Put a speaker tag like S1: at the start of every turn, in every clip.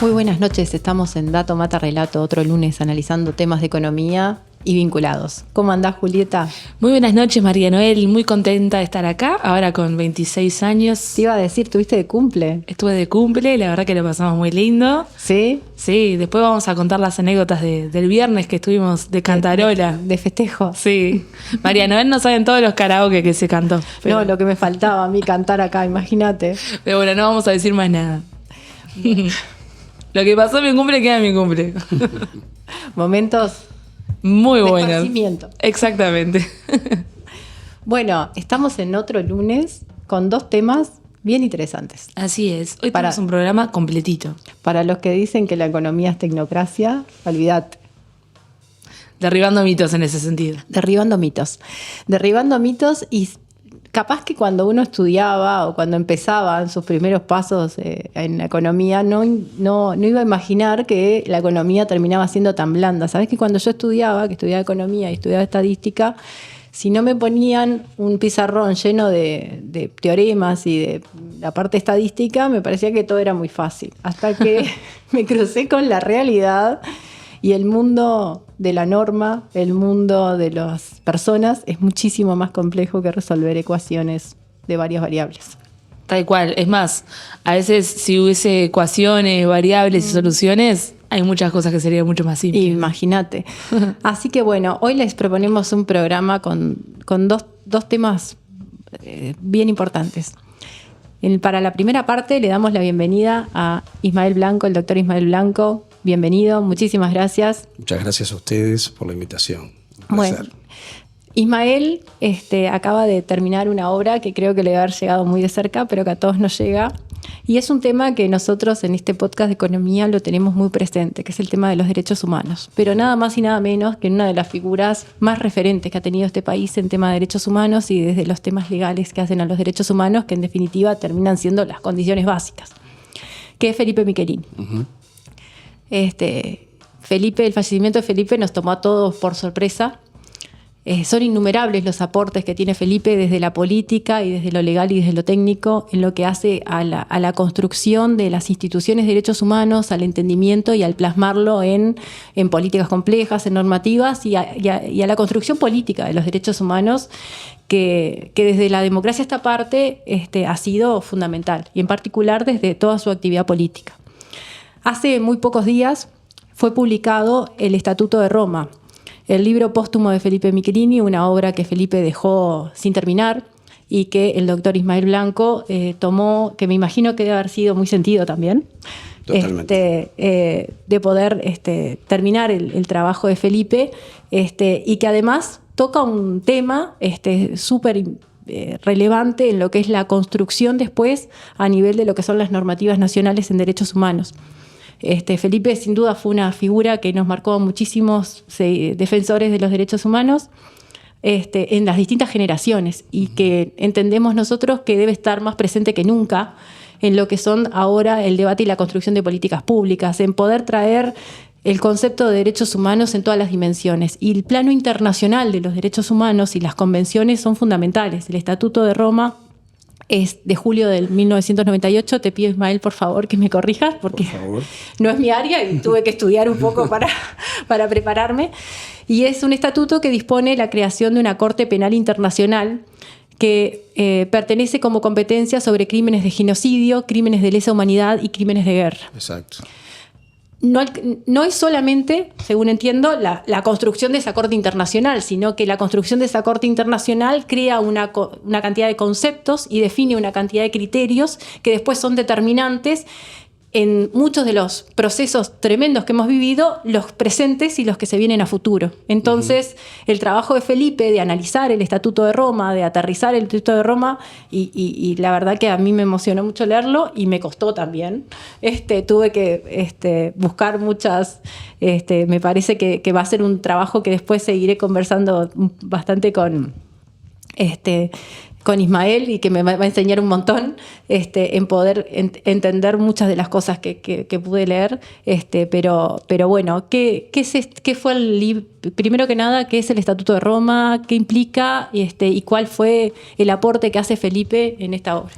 S1: Muy buenas noches, estamos en Dato Mata Relato, otro lunes analizando temas de economía y vinculados. ¿Cómo andás, Julieta?
S2: Muy buenas noches, María Noel, muy contenta de estar acá, ahora con 26 años.
S1: Te iba a decir, ¿tuviste de cumple?
S2: Estuve de cumple, la verdad que lo pasamos muy lindo.
S1: ¿Sí?
S2: Sí, después vamos a contar las anécdotas del viernes que estuvimos de cantarola.
S1: De festejo.
S2: Sí, María Noel no saben todos los karaoke que se cantó.
S1: No, lo que me faltaba a mí cantar acá, imagínate.
S2: Pero bueno, no vamos a decir más nada. Lo que pasó en mi cumple queda en mi cumple.
S1: Momentos
S2: Muy
S1: de
S2: buenos.
S1: esparcimiento.
S2: Exactamente.
S1: Bueno, estamos en otro lunes con dos temas bien interesantes.
S2: Así es, hoy tenemos un programa completito.
S1: Para los que dicen que la economía es tecnocracia, olvídate.
S2: Derribando mitos en ese sentido.
S1: Derribando mitos. Derribando mitos y capaz que cuando uno estudiaba o cuando empezaba en sus primeros pasos en la economía, no iba a imaginar que la economía terminaba siendo tan blanda. Sabés que cuando yo estudiaba, que estudiaba economía y estudiaba estadística, si no me ponían un pizarrón lleno de teoremas y de la parte estadística, me parecía que todo era muy fácil. Hasta que me crucé con la realidad y el mundo de la norma, el mundo de las personas, es muchísimo más complejo que resolver ecuaciones de varias variables.
S2: Tal cual. Es más, a veces si hubiese ecuaciones, variables y soluciones, hay muchas cosas que serían mucho más simples.
S1: Imagínate. Así que bueno, hoy les proponemos un programa con dos temas bien importantes. Para la primera parte le damos la bienvenida a Ismael Blanco, el doctor Ismael Blanco. Bienvenido, muchísimas gracias.
S3: Muchas gracias a ustedes por la invitación. Un
S1: Bueno,
S3: placer.
S1: Ismael acaba de terminar una obra que creo que le debe haber llegado muy de cerca, pero que a todos nos llega. Y es un tema que nosotros en este podcast de economía lo tenemos muy presente, que es el tema de los derechos humanos. Pero nada más y nada menos que una de las figuras más referentes que ha tenido este país en tema de derechos humanos y desde los temas legales que hacen a los derechos humanos, que en definitiva terminan siendo las condiciones básicas, que es Felipe Michelini.
S3: Uh-huh.
S1: Felipe, el fallecimiento de Felipe nos tomó a todos por sorpresa. Son innumerables los aportes que tiene Felipe desde la política y desde lo legal y desde lo técnico en lo que hace a la construcción de las instituciones de derechos humanos, al entendimiento y al plasmarlo en políticas complejas, en normativas y a la construcción política de los derechos humanos que desde la democracia esta parte ha sido fundamental y en particular desde toda su actividad política. Hace muy pocos días fue publicado el Estatuto de Roma, el libro póstumo de Felipe Michelini, una obra que Felipe dejó sin terminar y que el doctor Ismael Blanco tomó, que me imagino que debe haber sido muy sentido también.
S3: Totalmente.
S1: De poder terminar el trabajo de Felipe y que además toca un tema súper relevante en lo que es la construcción después a nivel de lo que son las normativas nacionales en derechos humanos. Felipe sin duda fue una figura que nos marcó a muchísimos defensores de los derechos humanos en las distintas generaciones y que entendemos nosotros que debe estar más presente que nunca en lo que son ahora el debate y la construcción de políticas públicas, en poder traer el concepto de derechos humanos en todas las dimensiones. Y el plano internacional de los derechos humanos y las convenciones son fundamentales. El Estatuto de Roma es de julio del 1998. Te pido, Ismael, por favor, que me corrijas, porque no es mi área y tuve que estudiar un poco para prepararme. Y es un estatuto que dispone la creación de una Corte Penal Internacional que pertenece como competencia sobre crímenes de genocidio, crímenes de lesa humanidad y crímenes de guerra.
S3: Exacto.
S1: No es solamente, según entiendo, la construcción de esa Corte Internacional, sino que la construcción de esa Corte Internacional crea una cantidad de conceptos y define una cantidad de criterios que después son determinantes en muchos de los procesos tremendos que hemos vivido, los presentes y los que se vienen a futuro. Entonces, el trabajo de Felipe de analizar el Estatuto de Roma, de aterrizar el Estatuto de Roma, y la verdad que a mí me emocionó mucho leerlo y me costó también. Tuve que buscar muchas... me parece que va a ser un trabajo que después seguiré conversando bastante con Ismael y que me va a enseñar un montón en poder entender muchas de las cosas que pude leer. Pero bueno, ¿qué fue primero que nada, qué es el Estatuto de Roma? ¿Qué implica? Y ¿cuál fue el aporte que hace Felipe en esta obra?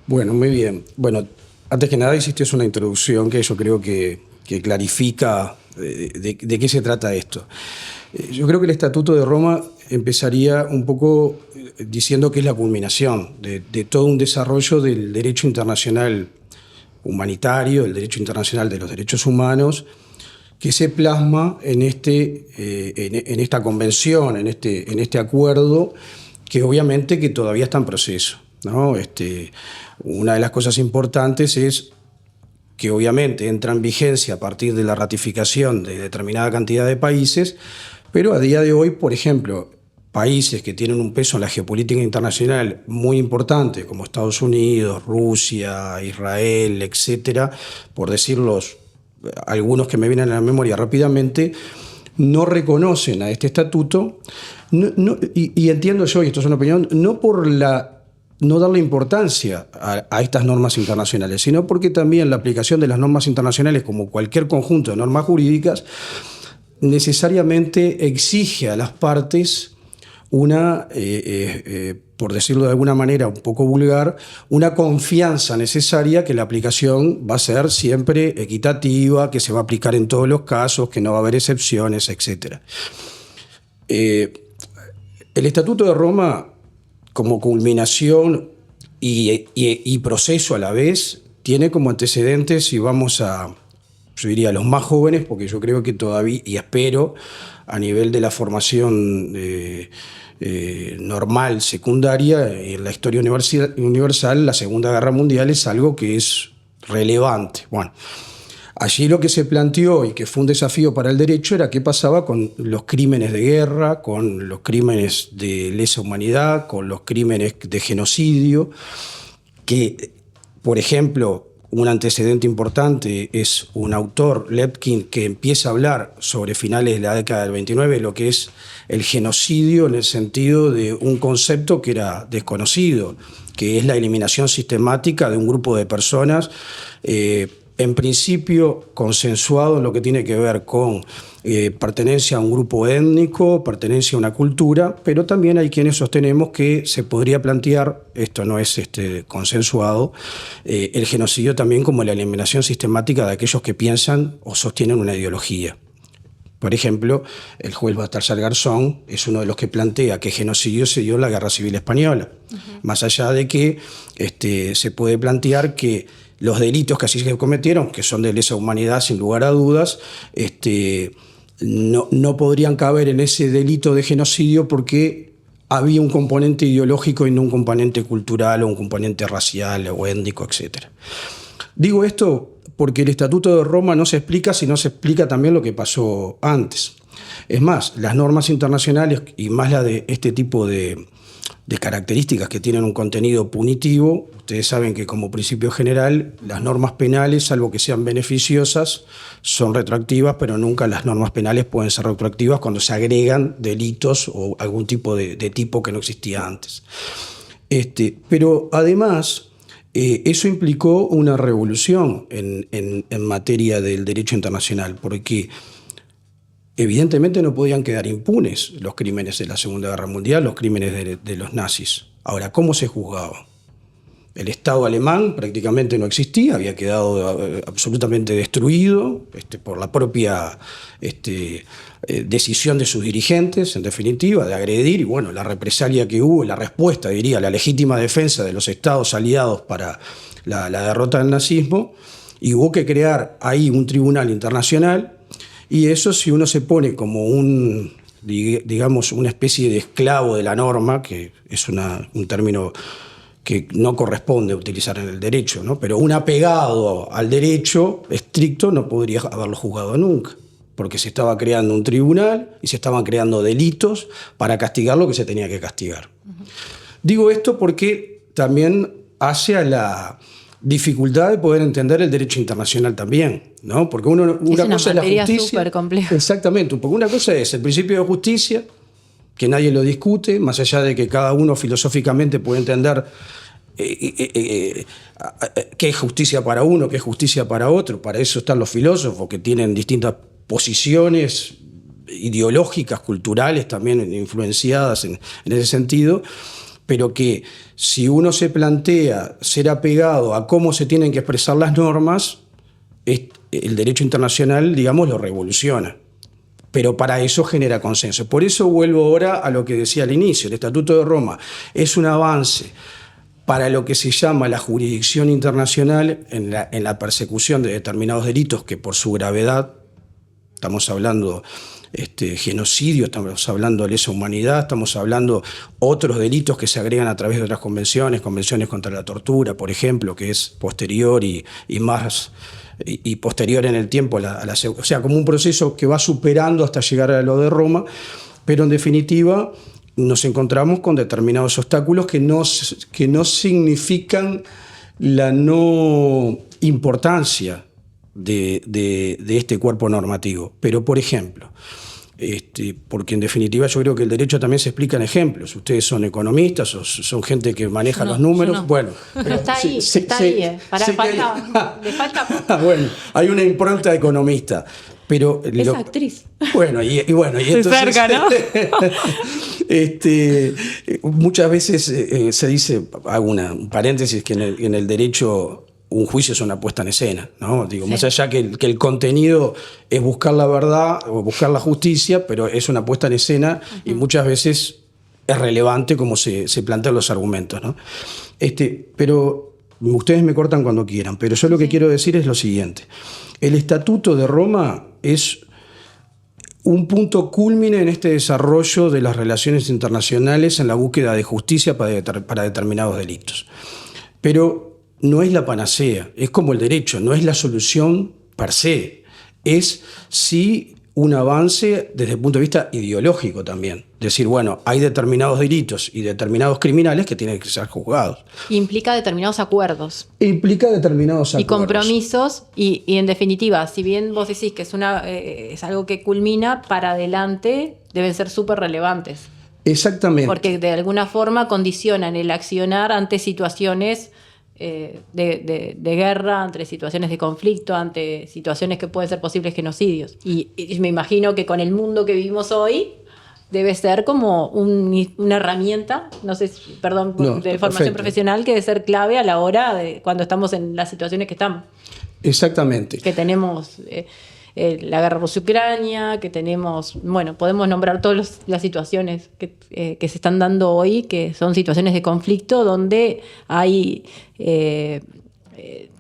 S3: Bueno, muy bien. Bueno, Antes que nada hiciste una introducción que yo creo que clarifica de qué se trata esto. Yo creo que el Estatuto de Roma empezaría un poco diciendo que es la culminación de todo un desarrollo del derecho internacional humanitario, el derecho internacional de los derechos humanos, que se plasma en esta convención, en este acuerdo, que obviamente que todavía está en proceso, ¿no? Una de las cosas importantes es que obviamente entra en vigencia a partir de la ratificación de determinada cantidad de países, pero a día de hoy, por ejemplo, países que tienen un peso en la geopolítica internacional muy importante, como Estados Unidos, Rusia, Israel, etcétera, por decirlos algunos que me vienen a la memoria rápidamente, no reconocen a este estatuto, y entiendo yo, y esto es una opinión, no por no darle importancia a estas normas internacionales, sino porque también la aplicación de las normas internacionales, como cualquier conjunto de normas jurídicas, necesariamente exige a las partes una, por decirlo de alguna manera un poco vulgar, una confianza necesaria que la aplicación va a ser siempre equitativa, que se va a aplicar en todos los casos, que no va a haber excepciones, etc. El Estatuto de Roma, como culminación y proceso a la vez, tiene como antecedentes, si vamos yo diría, los más jóvenes, porque yo creo que todavía, y espero, a nivel de la formación normal, secundaria, en la historia universal, la Segunda Guerra Mundial es algo que es relevante. Bueno, allí lo que se planteó y que fue un desafío para el derecho era qué pasaba con los crímenes de guerra, con los crímenes de lesa humanidad, con los crímenes de genocidio, que, por ejemplo, un antecedente importante es un autor, Lepkin, que empieza a hablar sobre finales de la década del 29, lo que es el genocidio en el sentido de un concepto que era desconocido, que es la eliminación sistemática de un grupo de personas, en principio consensuado en lo que tiene que ver con pertenencia a un grupo étnico, pertenencia a una cultura, pero también hay quienes sostenemos que se podría plantear, esto no es consensuado, el genocidio también como la eliminación sistemática de aquellos que piensan o sostienen una ideología. Por ejemplo, el juez Baltasar Garzón es uno de los que plantea que genocidio se dio en la Guerra Civil Española, más allá de que se puede plantear que los delitos que así se cometieron, que son de lesa humanidad sin lugar a dudas, no podrían caber en ese delito de genocidio porque había un componente ideológico y no un componente cultural o un componente racial o étnico, etc. Digo esto porque el Estatuto de Roma no se explica si no se explica también lo que pasó antes. Es más, las normas internacionales, y más la de este tipo de características que tienen un contenido punitivo, ustedes saben que como principio general las normas penales, salvo que sean beneficiosas, son retroactivas, pero nunca las normas penales pueden ser retroactivas cuando se agregan delitos o algún tipo de tipo que no existía antes. Pero además, eso implicó una revolución en materia del derecho internacional, porque evidentemente no podían quedar impunes los crímenes de la Segunda Guerra Mundial, los crímenes de los nazis. Ahora, ¿cómo se juzgaba? El Estado alemán prácticamente no existía, había quedado absolutamente destruido por la propia decisión de sus dirigentes, en definitiva, de agredir, y bueno, la represalia que hubo, la respuesta, diría, la legítima defensa de los Estados aliados para la derrota del nazismo, y hubo que crear ahí un tribunal internacional. Y eso, si uno se pone como digamos, una especie de esclavo de la norma, que es un término que no corresponde utilizar en el derecho, ¿no? Pero un apegado al derecho estricto no podría haberlo juzgado nunca, porque se estaba creando un tribunal y se estaban creando delitos para castigar lo que se tenía que castigar. Digo esto porque también hace a la dificultad de poder entender el derecho internacional también, ¿no? Porque una cosa es la justicia.
S1: Súper compleja.
S3: Exactamente, porque una cosa es el principio de justicia, que nadie lo discute, más allá de que cada uno filosóficamente puede entender qué es justicia para uno, qué es justicia para otro. Para eso están los filósofos, que tienen distintas posiciones ideológicas, culturales, también influenciadas en ese sentido. pero que si uno se plantea ser apegado a cómo se tienen que expresar las normas, el derecho internacional, digamos, lo revoluciona. Pero para eso genera consenso. Por eso vuelvo ahora a lo que decía al inicio. El Estatuto de Roma es un avance para lo que se llama la jurisdicción internacional en la persecución de determinados delitos que por su gravedad, estamos hablando genocidio, estamos hablando de lesa humanidad, estamos hablando otros delitos que se agregan a través de otras convenciones contra la tortura, por ejemplo, que es posterior y posterior en el tiempo, o sea, como un proceso que va superando hasta llegar a lo de Roma, pero en definitiva nos encontramos con determinados obstáculos que no significan la no importancia de este cuerpo normativo. Pero, por ejemplo, porque en definitiva yo creo que el derecho también se explica en ejemplos. Ustedes son economistas o son gente que maneja los números. Bueno,
S1: pero está ahí, le falta.
S3: Bueno, hay una impronta de pero
S1: es actriz.
S3: Bueno, y entonces
S2: cerca, ¿no?
S3: Muchas veces se dice, hago un paréntesis, que en el derecho un juicio es una puesta en escena, ¿no? Digo, sí. Más allá que el contenido es buscar la verdad o buscar la justicia, pero es una puesta en escena y muchas veces es relevante como se plantean los argumentos, ¿no? Pero ustedes me cortan cuando quieran, pero yo lo que quiero decir es lo siguiente. El Estatuto de Roma es un punto cúlmine en este desarrollo de las relaciones internacionales en la búsqueda de justicia para determinados delitos. Pero no es la panacea, es como el derecho, no es la solución per se, es sí un avance desde el punto de vista ideológico también. Decir, bueno, hay determinados delitos y determinados criminales que tienen que ser juzgados.
S1: Implica determinados acuerdos.
S3: Implica determinados acuerdos.
S1: Y compromisos, y en definitiva, si bien vos decís que es algo que culmina, para adelante deben ser súper relevantes.
S3: Exactamente.
S1: Porque de alguna forma condicionan el accionar ante situaciones de guerra, ante situaciones de conflicto, ante situaciones que pueden ser posibles genocidios. Y me imagino que con el mundo que vivimos hoy debe ser como una herramienta, no sé, perdón, de formación profesional, que debe ser clave a la hora de cuando estamos en las situaciones que estamos.
S3: Exactamente.
S1: Que tenemos la guerra Rusia-Ucrania, que tenemos, bueno, podemos nombrar todas las situaciones que se están dando hoy, que son situaciones de conflicto donde hay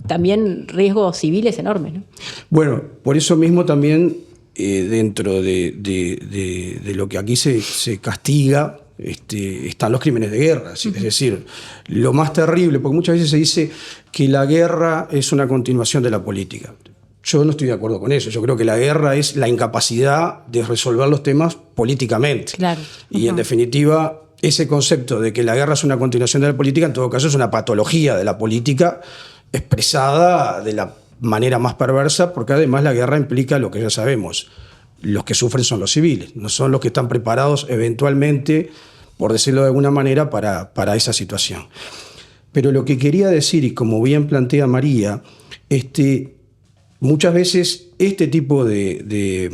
S1: también riesgos civiles enormes, ¿no?
S3: Bueno, por eso mismo también dentro de lo que aquí se castiga están los crímenes de guerra. Es decir, lo más terrible, porque muchas veces se dice que la guerra es una continuación de la política. Yo no estoy de acuerdo con eso. Yo creo que la guerra es la incapacidad de resolver los temas políticamente. Claro. Y en definitiva, ese concepto de que la guerra es una continuación de la política, en todo caso es una patología de la política expresada de la manera más perversa, porque además la guerra implica lo que ya sabemos. Los que sufren son los civiles, no son los que están preparados eventualmente, por decirlo de alguna manera, para esa situación. Pero lo que quería decir, y como bien plantea María, muchas veces este tipo de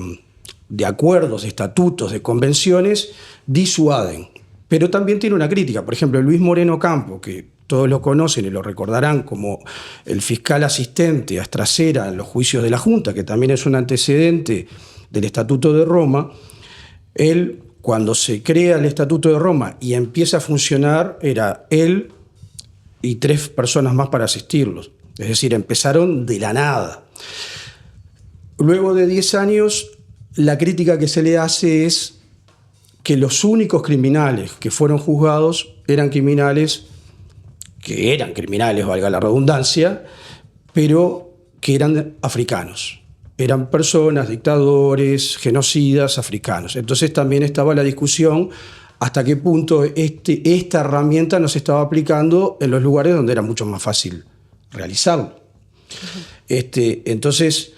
S3: acuerdos, de estatutos, de convenciones disuaden, pero también tiene una crítica. Por ejemplo, Luis Moreno Campo, que todos lo conocen y lo recordarán como el fiscal asistente a Estracera en los juicios de la Junta, que también es un antecedente del Estatuto de Roma. Él, cuando se crea el Estatuto de Roma y empieza a funcionar, era él y 3 personas más para asistirlos. Es decir, empezaron de la nada. Luego de 10 años, la crítica que se le hace es que los únicos criminales que fueron juzgados eran criminales, valga la redundancia, pero que eran africanos. Eran personas, dictadores, genocidas africanos. Entonces también estaba la discusión hasta qué punto esta herramienta no se estaba aplicando en los lugares donde era mucho más fácil realizarlo. Entonces,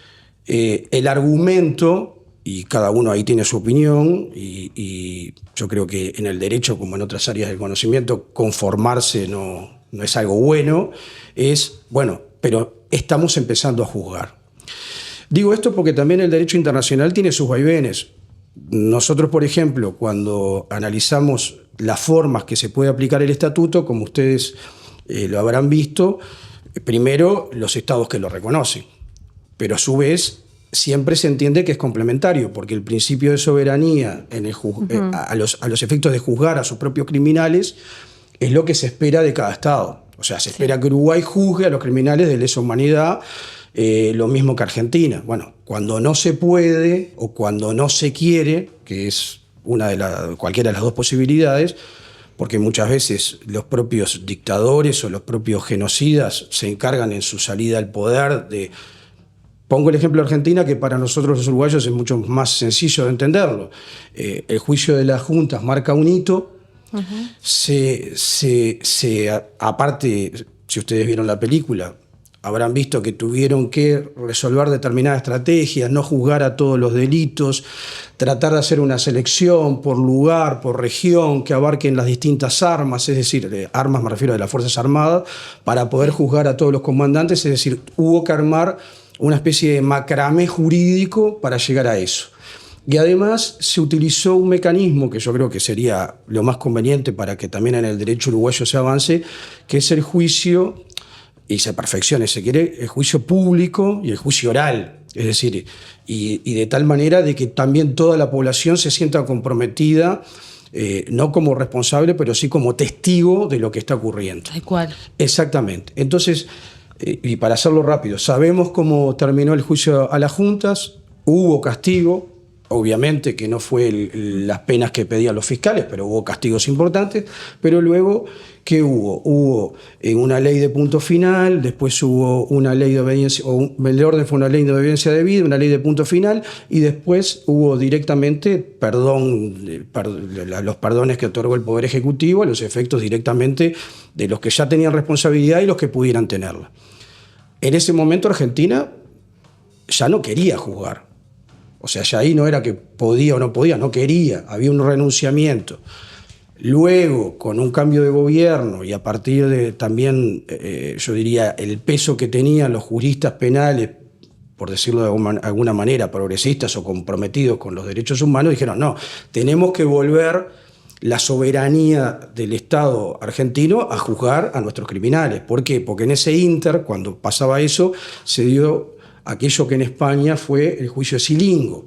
S3: el argumento, y cada uno ahí tiene su opinión, y yo creo que en el derecho, como en otras áreas del conocimiento, conformarse no es algo bueno, es, bueno, pero estamos empezando a juzgar. Digo esto porque también el derecho internacional tiene sus vaivenes. nosotros, por ejemplo, cuando analizamos las formas que se puede aplicar el estatuto, como ustedes lo habrán visto, primero los estados que lo reconocen, pero a su vez siempre se entiende que es complementario, porque el principio de soberanía a los efectos de juzgar a sus propios criminales es lo que se espera de cada estado. O sea, se espera que Uruguay juzgue a los criminales de lesa humanidad, lo mismo que Argentina. Bueno, cuando no se puede o cuando no se quiere, que es cualquiera de las dos posibilidades, porque muchas veces los propios dictadores o los propios genocidas se encargan en su salida al poder de... Pongo el ejemplo de Argentina, que para nosotros los uruguayos es mucho más sencillo de entenderlo. El juicio de las juntas marca un hito. Aparte, si ustedes vieron la película, habrán visto que tuvieron que resolver determinadas estrategias, no juzgar a todos los delitos, tratar de hacer una selección por lugar, por región, que abarquen las distintas armas, es decir, armas me refiero a las Fuerzas Armadas, para poder juzgar a todos los comandantes, es decir, hubo que armar una especie de macramé jurídico para llegar a eso. Y además se utilizó un mecanismo que yo creo que sería lo más conveniente para que también en el derecho uruguayo se avance, que es el juicio, y se perfeccione, se quiere, el juicio público y el juicio oral. Es decir, y de tal manera de que también toda la población se sienta comprometida, no como responsable, pero sí como testigo de lo que está ocurriendo.
S2: Tal cual. Exactamente.
S3: Entonces, y para hacerlo rápido, sabemos cómo terminó el juicio a las juntas, hubo castigo, obviamente que no fue las penas que pedían los fiscales, pero hubo castigos importantes, pero luego, ¿qué hubo? Hubo una ley de punto final, después hubo una ley de obediencia, el orden fue una ley de obediencia debida, una ley de punto final, y después hubo directamente los perdones que otorgó el Poder Ejecutivo a los efectos directamente de los que ya tenían responsabilidad y los que pudieran tenerla. En ese momento Argentina ya no quería juzgar. O sea, ya ahí no era que podía o no podía, no quería, había un renunciamiento. Luego, con un cambio de gobierno y a partir de también, yo diría, el peso que tenían los juristas penales, por decirlo de alguna manera, progresistas o comprometidos con los derechos humanos, dijeron, no, tenemos que volver la soberanía del Estado argentino a juzgar a nuestros criminales. ¿Por qué? Porque en ese ínter, cuando pasaba eso, se dio aquello que en España fue el juicio de Silingo,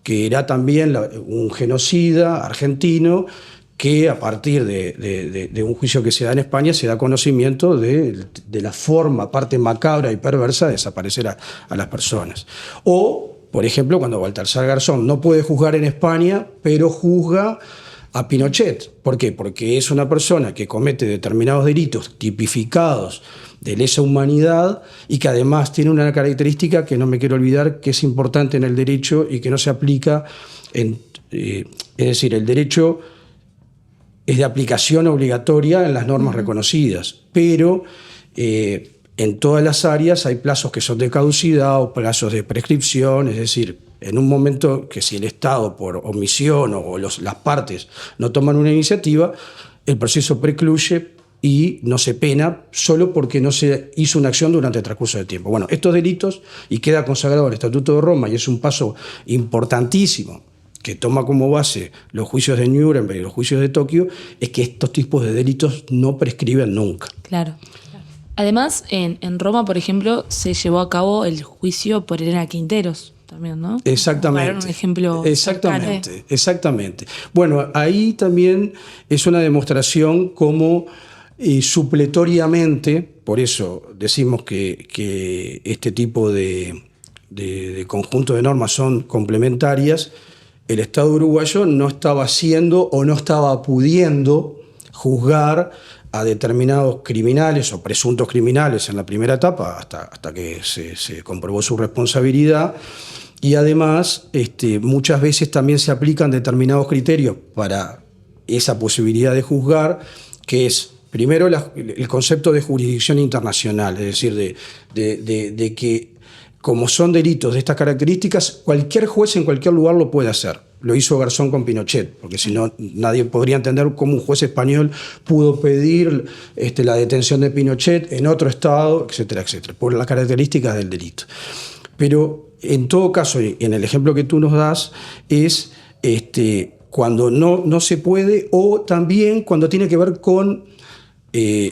S3: que era también un genocida argentino que a partir de un juicio que se da en España se da conocimiento de la forma, parte macabra y perversa de desaparecer a las personas. O, por ejemplo, cuando Baltasar Garzón no puede juzgar en España, pero juzga a Pinochet. ¿Por qué? Porque es una persona que comete determinados delitos tipificados de lesa humanidad y que además tiene una característica que no me quiero olvidar, que es importante en el derecho y que no se aplica es decir, el derecho es de aplicación obligatoria en las normas reconocidas, pero en todas las áreas hay plazos que son de caducidad o plazos de prescripción, es decir, en un momento que si el Estado por omisión o las partes no toman una iniciativa, el proceso precluye y no se pena solo porque no se hizo una acción durante el transcurso del tiempo. Bueno, estos delitos, y queda consagrado el Estatuto de Roma, y es un paso importantísimo que toma como base los juicios de Nuremberg y los juicios de Tokio, es que estos tipos de delitos no prescriben nunca.
S2: Claro. Además, en Roma, por ejemplo, se llevó a cabo el juicio por Elena Quinteros también, ¿no?
S3: Exactamente.
S2: Para un ejemplo
S3: exactamente. Bueno, ahí también es una demostración cómo supletoriamente, por eso decimos que este tipo de conjunto de normas son complementarias, el Estado uruguayo no estaba haciendo o no estaba pudiendo juzgar a determinados criminales o presuntos criminales en la primera etapa hasta que se comprobó su responsabilidad, y además muchas veces también se aplican determinados criterios para esa posibilidad de juzgar, que es primero el concepto de jurisdicción internacional, es decir, de que como son delitos de estas características, cualquier juez en cualquier lugar lo puede hacer. Lo hizo Garzón con Pinochet, porque si no, nadie podría entender cómo un juez español pudo pedir la detención de Pinochet en otro estado, etcétera, etcétera, por las características del delito. Pero en todo caso, y en el ejemplo que tú nos das, es cuando no se puede, o también cuando tiene que ver con,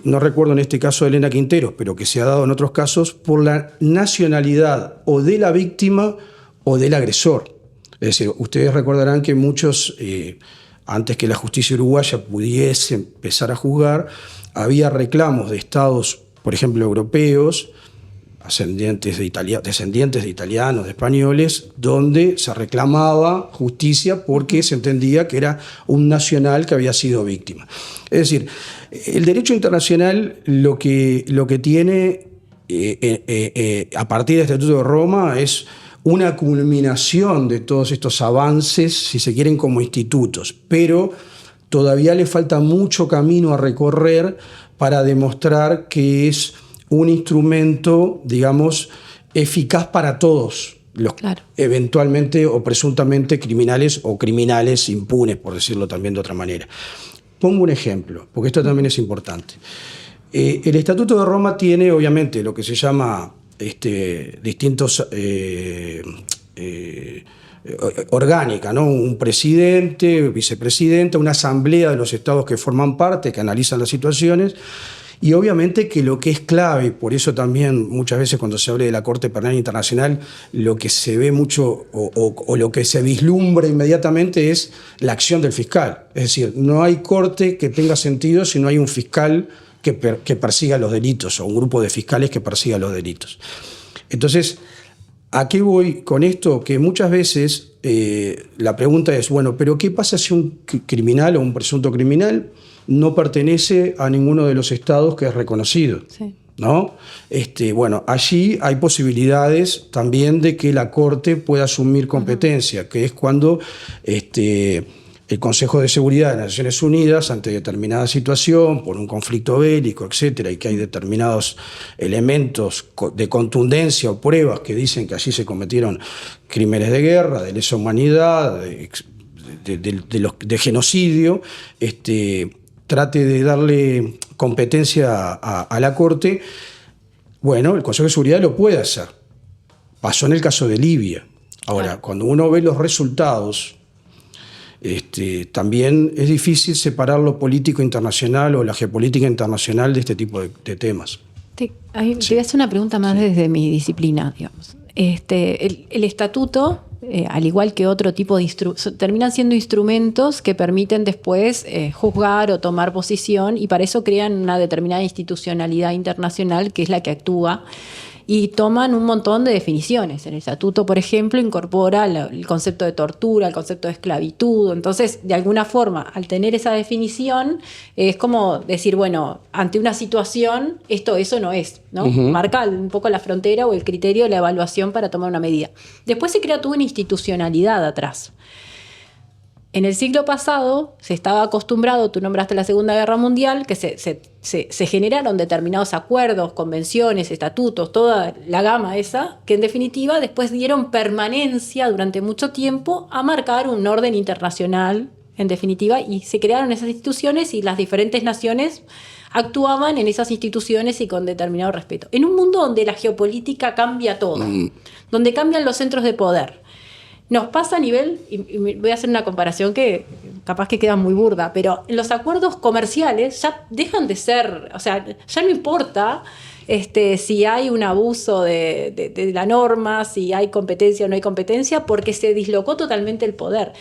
S3: no recuerdo en este caso de Elena Quinteros, pero que se ha dado en otros casos, por la nacionalidad o de la víctima o del agresor. Es decir, ustedes recordarán que muchos, antes que la justicia uruguaya pudiese empezar a juzgar, había reclamos de estados, por ejemplo, europeos, descendientes de italianos, de españoles, donde se reclamaba justicia porque se entendía que era un nacional que había sido víctima. Es decir, el derecho internacional lo que tiene a partir del Estatuto de Roma es una culminación de todos estos avances, si se quieren, como institutos, pero todavía le falta mucho camino a recorrer para demostrar que es un instrumento, digamos, eficaz para todos los eventualmente o presuntamente criminales o criminales impunes, por decirlo también de otra manera. Pongo un ejemplo, porque esto también es importante. El Estatuto de Roma tiene, obviamente, lo que se llama distintos orgánica, ¿no? Un presidente, vicepresidente, una asamblea de los estados que forman parte, que analizan las situaciones. Y obviamente que lo que es clave, por eso también muchas veces cuando se habla de la Corte Penal Internacional, lo que se ve mucho o lo que se vislumbra inmediatamente es la acción del fiscal. Es decir, no hay corte que tenga sentido si no hay un fiscal que persiga los delitos o un grupo de fiscales que persiga los delitos. Entonces, ¿a qué voy con esto? Que muchas veces la pregunta es, bueno, ¿pero qué pasa si un criminal o un presunto criminal no pertenece a ninguno de los estados que es reconocido? Sí. ¿No? Bueno, allí hay posibilidades también de que la Corte pueda asumir competencia, que es cuando el Consejo de Seguridad de las Naciones Unidas, ante determinada situación, por un conflicto bélico, etcétera, y que hay determinados elementos de contundencia o pruebas que dicen que allí se cometieron crímenes de guerra, de lesa humanidad, de genocidio, trate de darle competencia a la Corte. Bueno, el Consejo de Seguridad lo puede hacer. Pasó en el caso de Libia. Ahora, cuando uno ve los resultados, también es difícil separar lo político internacional o la geopolítica internacional de este tipo de temas.
S1: Te voy a hacer una pregunta más desde mi disciplina, digamos. El estatuto, al igual que otro tipo de terminan siendo instrumentos que permiten después juzgar o tomar posición, y para eso crean una determinada institucionalidad internacional que es la que actúa. Y toman un montón de definiciones. El estatuto, por ejemplo, incorpora el concepto de tortura, el concepto de esclavitud. Entonces, de alguna forma, al tener esa definición, es como decir, bueno, ante una situación, eso no es, ¿no? Marca un poco la frontera o el criterio de la evaluación para tomar una medida. Después se crea toda una institucionalidad atrás. En el siglo pasado se estaba acostumbrado, tú nombraste la Segunda Guerra Mundial, que se generaron determinados acuerdos, convenciones, estatutos, toda la gama esa, que en definitiva después dieron permanencia durante mucho tiempo a marcar un orden internacional, en definitiva, y se crearon esas instituciones y las diferentes naciones actuaban en esas instituciones y con determinado respeto. En un mundo donde la geopolítica cambia todo, donde cambian los centros de poder, nos pasa a nivel, y voy a hacer una comparación que capaz que queda muy burda, pero los acuerdos comerciales ya dejan de ser, o sea, ya no importa si hay un abuso de la norma, si hay competencia o no hay competencia, porque se dislocó totalmente el poder.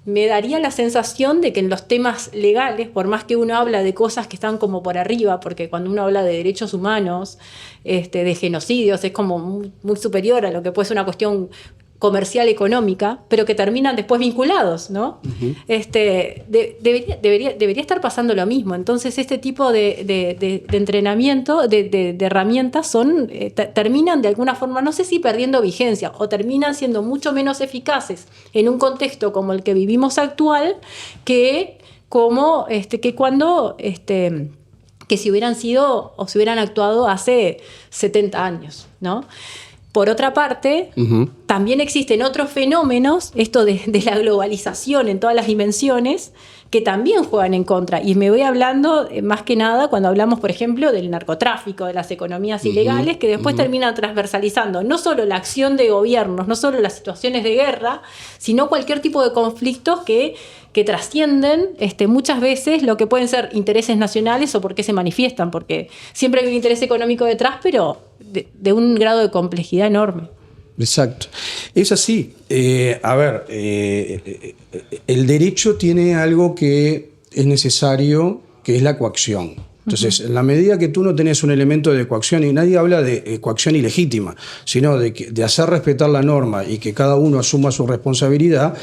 S1: Me daría la sensación de que en los temas legales, por más que uno habla de cosas que están como por arriba, porque cuando uno habla de derechos humanos, de genocidios, es como muy superior a lo que puede ser una cuestión comercial, económica, pero que terminan después vinculados, ¿no? Debería estar pasando lo mismo. Entonces, este tipo de entrenamiento, de herramientas terminan de alguna forma, no sé si perdiendo vigencia, o terminan siendo mucho menos eficaces en un contexto como el que vivimos actual, que cuando que si hubieran sido o si hubieran actuado hace 70 años, ¿no? Por otra parte, también existen otros fenómenos, esto de la globalización en todas las dimensiones, que también juegan en contra. Y me voy hablando más que nada cuando hablamos, por ejemplo, del narcotráfico, de las economías ilegales, que después terminan transversalizando no solo la acción de gobiernos, no solo las situaciones de guerra, sino cualquier tipo de conflictos que trascienden muchas veces lo que pueden ser intereses nacionales o por qué se manifiestan, porque siempre hay un interés económico detrás, pero de un grado de complejidad enorme.
S3: Exacto. Es así. El derecho tiene algo que es necesario, que es la coacción. Entonces, en la medida que tú no tenés un elemento de coacción, y nadie habla de coacción ilegítima, sino de hacer respetar la norma y que cada uno asuma su responsabilidad,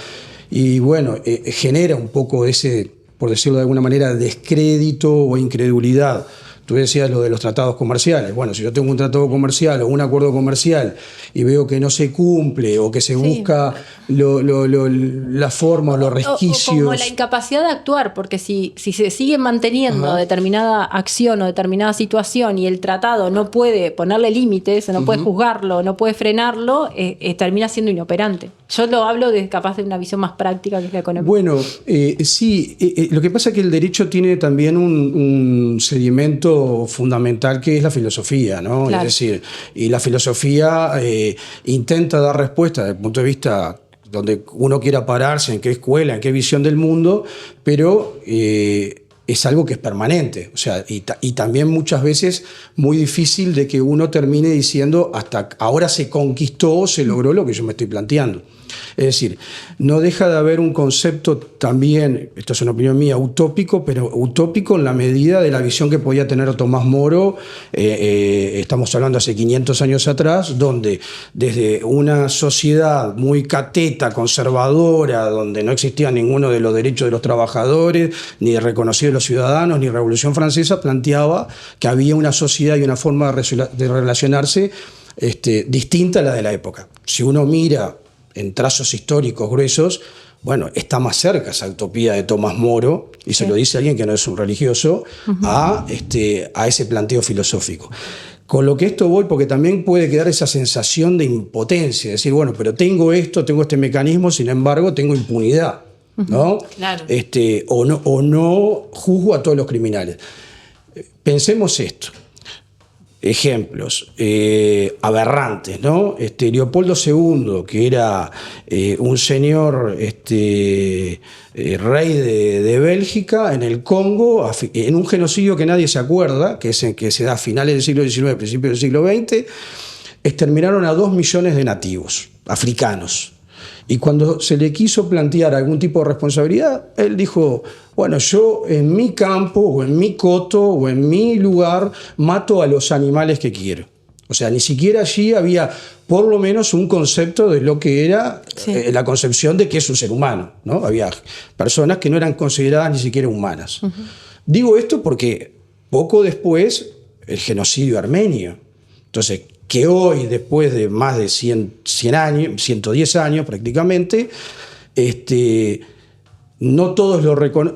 S3: y bueno, genera un poco ese, por decirlo de alguna manera, descrédito o incredulidad. Tú decías lo de los tratados comerciales. Bueno, si yo tengo un tratado comercial o un acuerdo comercial y veo que no se cumple o que se busca la forma o los resquicios.
S1: O como la incapacidad de actuar, porque si se sigue manteniendo determinada acción o determinada situación y el tratado no puede ponerle límites, no puede juzgarlo, no puede frenarlo, termina siendo inoperante. Yo lo hablo capaz de una visión más práctica que es la económica.
S3: Bueno, lo que pasa es que el derecho tiene también un sedimento fundamental que es la filosofía, ¿no?
S1: Claro.
S3: Es decir, y la filosofía intenta dar respuesta desde el punto de vista donde uno quiera pararse, en qué escuela, en qué visión del mundo, pero es algo que es permanente. O sea, y también muchas veces muy difícil de que uno termine diciendo hasta ahora se conquistó, se logró lo que yo me estoy planteando. Es decir, no deja de haber un concepto también, esto es una opinión mía, utópico, pero utópico en la medida de la visión que podía tener Tomás Moro, estamos hablando hace 500 años atrás, donde desde una sociedad muy cateta, conservadora, donde no existía ninguno de los derechos de los trabajadores, ni reconocido de los ciudadanos, ni Revolución Francesa, planteaba que había una sociedad y una forma de relacionarse distinta a la de la época. Si uno mira en trazos históricos gruesos, bueno, está más cerca esa utopía de Tomás Moro, y se lo dice alguien que no es un religioso, a ese planteo filosófico. Con lo que esto voy, porque también puede quedar esa sensación de impotencia, decir, bueno, pero tengo esto, tengo este mecanismo, sin embargo, tengo impunidad, ¿no?
S2: Claro.
S3: O no juzgo a todos los criminales. Pensemos esto. Ejemplos aberrantes, ¿no? Leopoldo II, que era un señor rey de Bélgica en el Congo, en un genocidio que nadie se acuerda, que se da a finales del siglo XIX, principios del siglo XX, exterminaron a 2 millones de nativos africanos. Y cuando se le quiso plantear algún tipo de responsabilidad, él dijo, bueno, yo en mi campo o en mi coto o en mi lugar mato a los animales que quiero. O sea, ni siquiera allí había por lo menos un concepto de lo que era la concepción de que es un ser humano, ¿no? Había personas que no eran consideradas ni siquiera humanas. Digo esto porque poco después el genocidio armenio. Entonces, que hoy, después de más de 100 años, 110 años prácticamente, no todos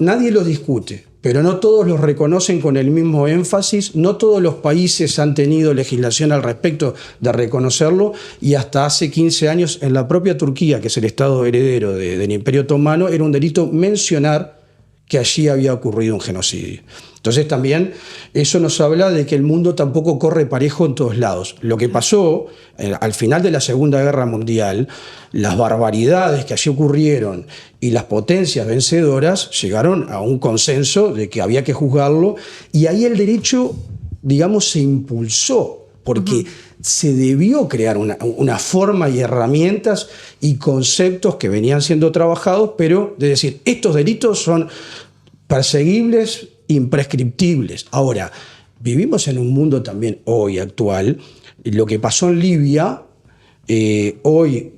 S3: nadie lo discute, pero no todos los reconocen con el mismo énfasis, no todos los países han tenido legislación al respecto de reconocerlo, y hasta hace 15 años en la propia Turquía, que es el estado heredero del Imperio Otomano, era un delito mencionar que allí había ocurrido un genocidio. Entonces también eso nos habla de que el mundo tampoco corre parejo en todos lados. Lo que pasó al final de la Segunda Guerra Mundial, las barbaridades que allí ocurrieron y las potencias vencedoras llegaron a un consenso de que había que juzgarlo, y ahí el derecho, digamos, se impulsó, porque se debió crear una forma y herramientas y conceptos que venían siendo trabajados, pero de decir, estos delitos son perseguibles, imprescriptibles. Ahora, vivimos en un mundo también hoy actual. Lo que pasó en Libia, hoy,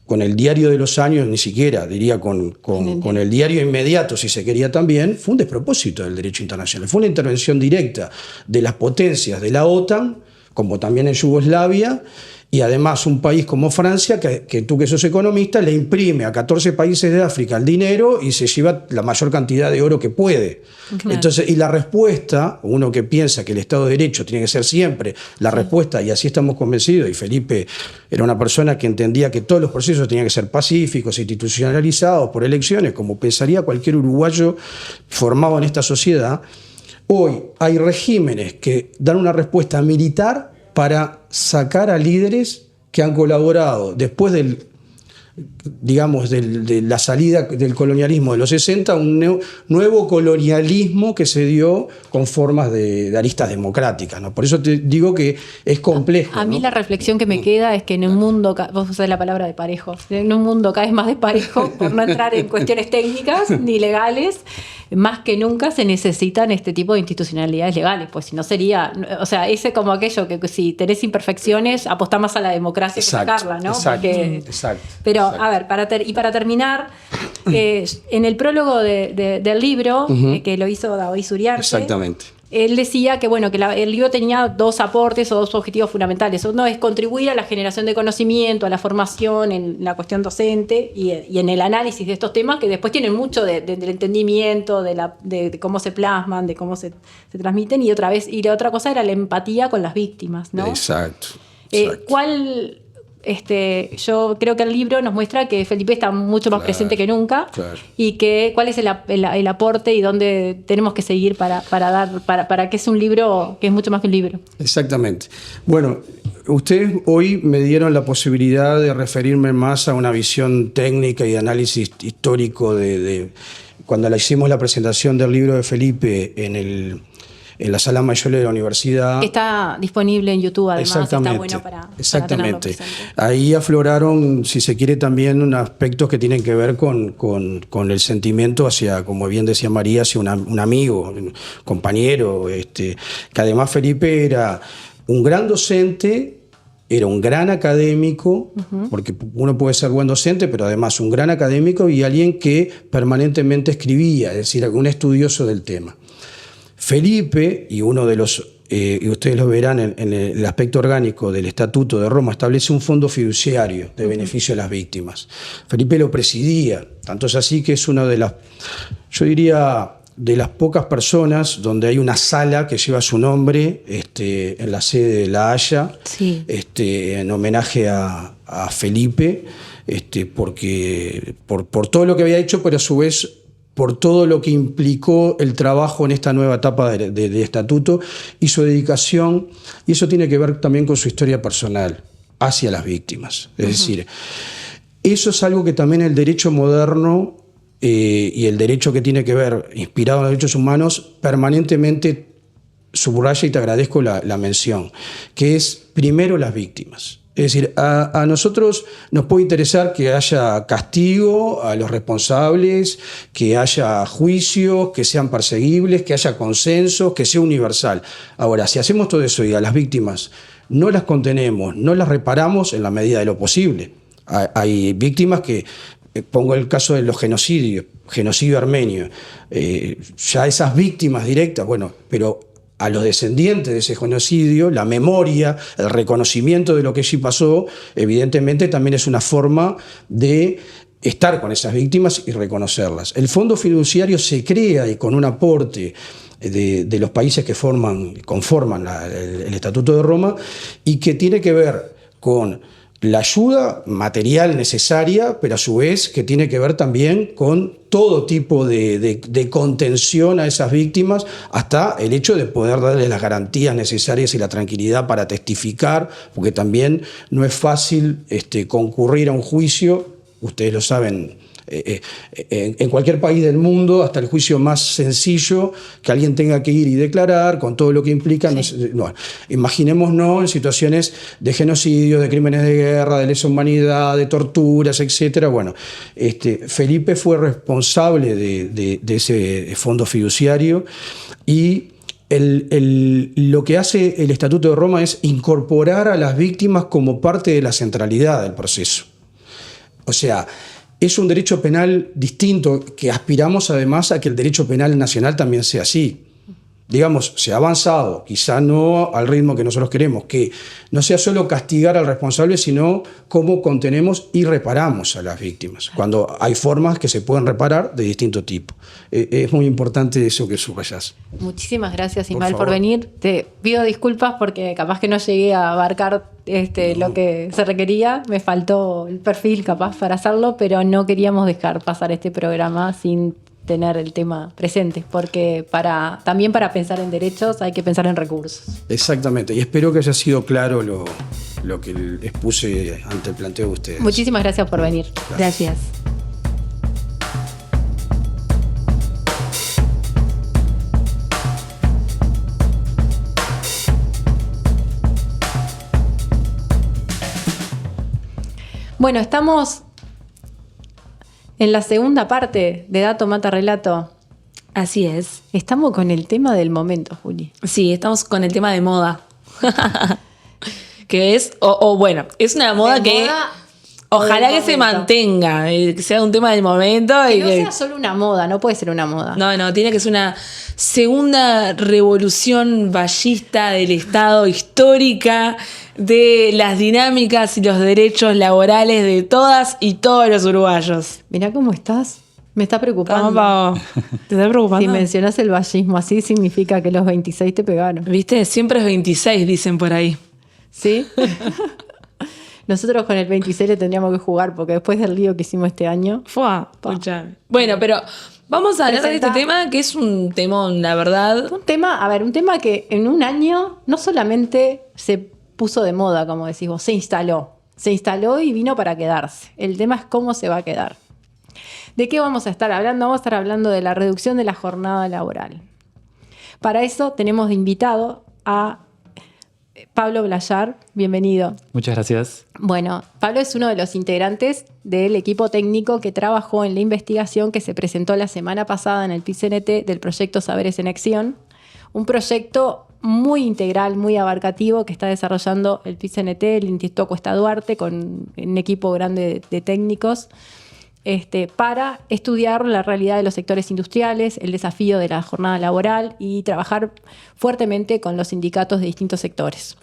S3: con el diario de los años, ni siquiera, diría con el diario inmediato, si se quería también, fue un despropósito del derecho internacional. Fue una intervención directa de las potencias de la OTAN, como también en Yugoslavia, Y además un país como Francia, que tú que sos economista, le imprime a 14 países de África el dinero y se lleva la mayor cantidad de oro que puede.
S1: Claro.
S3: Entonces, y la respuesta, uno que piensa que el Estado de Derecho tiene que ser siempre la respuesta, y así estamos convencidos, y Felipe era una persona que entendía que todos los procesos tenían que ser pacíficos, institucionalizados por elecciones, como pensaría cualquier uruguayo formado en esta sociedad. Hoy hay regímenes que dan una respuesta militar para sacar a líderes que han colaborado después de la salida del colonialismo de los 60, un nuevo colonialismo que se dio con formas de aristas democráticas, ¿no? Por eso te digo que es complejo.
S1: A mí
S3: ¿no?
S1: la reflexión que me queda es que en un mundo, vos usás la palabra de parejo, en un mundo cada vez más desparejo, por no entrar en cuestiones técnicas ni legales, más que nunca se necesitan este tipo de institucionalidades legales, pues si no sería, o sea, ese como aquello que si tenés imperfecciones, apostá más a la democracia que sacarla, ¿no?
S3: Exacto.
S1: Pero, a ver, para terminar, en el prólogo del libro, que lo hizo David Uriarte,
S3: Exactamente.
S1: él decía que, bueno, que el libro tenía dos aportes o dos objetivos fundamentales. Uno es contribuir a la generación de conocimiento, a la formación en la cuestión docente y en el análisis de estos temas, que después tienen mucho del entendimiento, de cómo se plasman, de cómo se transmiten. Y la otra cosa era la empatía con las víctimas, ¿no?
S3: Exacto.
S1: Yo creo que el libro nos muestra que Felipe está mucho más presente que nunca, y cuál es el aporte y dónde tenemos que seguir para que es un libro que es mucho más que un libro.
S3: Exactamente. Bueno, ustedes hoy me dieron la posibilidad de referirme más a una visión técnica y de análisis histórico cuando hicimos la presentación del libro de Felipe en la sala mayor de la universidad.
S1: Que está disponible en YouTube, además.
S3: Exactamente,
S1: está bueno para tenerlo presente.
S3: Ahí afloraron, si se quiere, también aspectos que tienen que ver con el sentimiento hacia, como bien decía María, hacia un amigo, un compañero. Que además Felipe era un gran docente, era un gran académico, porque uno puede ser buen docente, pero además un gran académico y alguien que permanentemente escribía, es decir, un estudioso del tema. Felipe, y uno de los, y ustedes lo verán en el aspecto orgánico del Estatuto de Roma, establece un fondo fiduciario de beneficio a las víctimas. Felipe lo presidía, tanto es así que es una de las, yo diría, de las pocas personas donde hay una sala que lleva su nombre en la sede de La Haya,
S1: sí.
S3: En homenaje a Felipe, porque por todo lo que había hecho, pero a su vez por todo lo que implicó el trabajo en esta nueva etapa de estatuto y su dedicación, y eso tiene que ver también con su historia personal hacia las víctimas. Es decir, eso es algo que también el derecho moderno y el derecho que tiene que ver, inspirado en los derechos humanos, permanentemente subraya, y te agradezco la mención, que es primero las víctimas. Es decir, a nosotros nos puede interesar que haya castigo a los responsables, que haya juicios, que sean perseguibles, que haya consensos, que sea universal. Ahora, si hacemos todo eso y a las víctimas no las contenemos, no las reparamos en la medida de lo posible. Hay víctimas que, pongo el caso de los genocidios, genocidio armenio, ya esas víctimas directas, bueno, pero a los descendientes de ese genocidio, la memoria, el reconocimiento de lo que allí pasó, evidentemente también es una forma de estar con esas víctimas y reconocerlas. El fondo fiduciario se crea y con un aporte de los países que conforman el Estatuto de Roma, y que tiene que ver con la ayuda material necesaria, pero a su vez que tiene que ver también con todo tipo de contención a esas víctimas, hasta el hecho de poder darles las garantías necesarias y la tranquilidad para testificar, porque también no es fácil concurrir a un juicio, ustedes lo saben, en cualquier país del mundo, hasta el juicio más sencillo, que alguien tenga que ir y declarar, con todo lo que implica. Sí. No, imaginémonos en situaciones de genocidio, de crímenes de guerra, de lesa humanidad, de torturas, etc. Bueno, Felipe fue responsable de ese fondo fiduciario, y lo que hace el Estatuto de Roma es incorporar a las víctimas como parte de la centralidad del proceso. O sea, es un derecho penal distinto, que aspiramos además a que el derecho penal nacional también sea así. digamos, se ha avanzado, quizá no al ritmo que nosotros queremos, que no sea solo castigar al responsable, sino cómo contenemos y reparamos a las víctimas, cuando hay formas que se pueden reparar de distinto tipo. Es muy importante eso que subrayás.
S1: Muchísimas gracias, Ismael, por venir. Te pido disculpas porque capaz que no llegué a abarcar lo que se requería. Me faltó el perfil capaz para hacerlo, pero no queríamos dejar pasar este programa sin tener el tema presente, porque también para pensar en derechos hay que pensar en recursos.
S3: Exactamente, y espero que haya sido claro lo que expuse ante el planteo de ustedes.
S1: Muchísimas gracias por venir.
S2: Gracias.
S1: Bueno, estamos en la segunda parte de Dato Mata Relato.
S2: Así es.
S1: Estamos con el tema del momento, Juli.
S2: Sí, estamos con el tema de moda. Que es, bueno, es una moda
S1: De
S2: que
S1: moda
S2: ojalá
S1: del
S2: que se
S1: momento.
S2: mantenga, que sea un tema del momento.
S1: Que
S2: y
S1: no sea solo una moda, no puede ser una moda.
S2: No, tiene que ser una segunda revolución ballista del Estado, histórica, de las dinámicas y los derechos laborales de todas y todos los uruguayos.
S1: Mirá cómo estás. Me está preocupando.
S2: ¿Cómo, Pau? ¿Te está preocupando?
S1: Si mencionas el vallismo así, significa que los 26 te pegaron.
S2: ¿Viste? Siempre es 26, dicen por ahí.
S1: ¿Sí? Nosotros con el 26 le tendríamos que jugar, porque después del lío que hicimos este año.
S2: Escuchame. Bueno, pero vamos a hablar de este
S1: Presenta.
S2: tema, que es un temón, la verdad.
S1: Un tema que en un año no solamente se puso de moda, como decís vos, se instaló y vino para quedarse. El tema es cómo se va a quedar. ¿De qué vamos a estar hablando? Vamos a estar hablando de la reducción de la jornada laboral. Para eso tenemos de invitado a Pablo Blayar. Bienvenido.
S4: Muchas gracias.
S1: Bueno, Pablo es uno de los integrantes del equipo técnico que trabajó en la investigación que se presentó la semana pasada en el PIT-CNT del proyecto Saberes en Acción, un proyecto muy integral, muy abarcativo que está desarrollando el PIT-CNT, el Instituto Cuesta Duarte, con un equipo grande de técnicos, para estudiar la realidad de los sectores industriales, el desafío de la jornada laboral y trabajar fuertemente con los sindicatos de distintos sectores.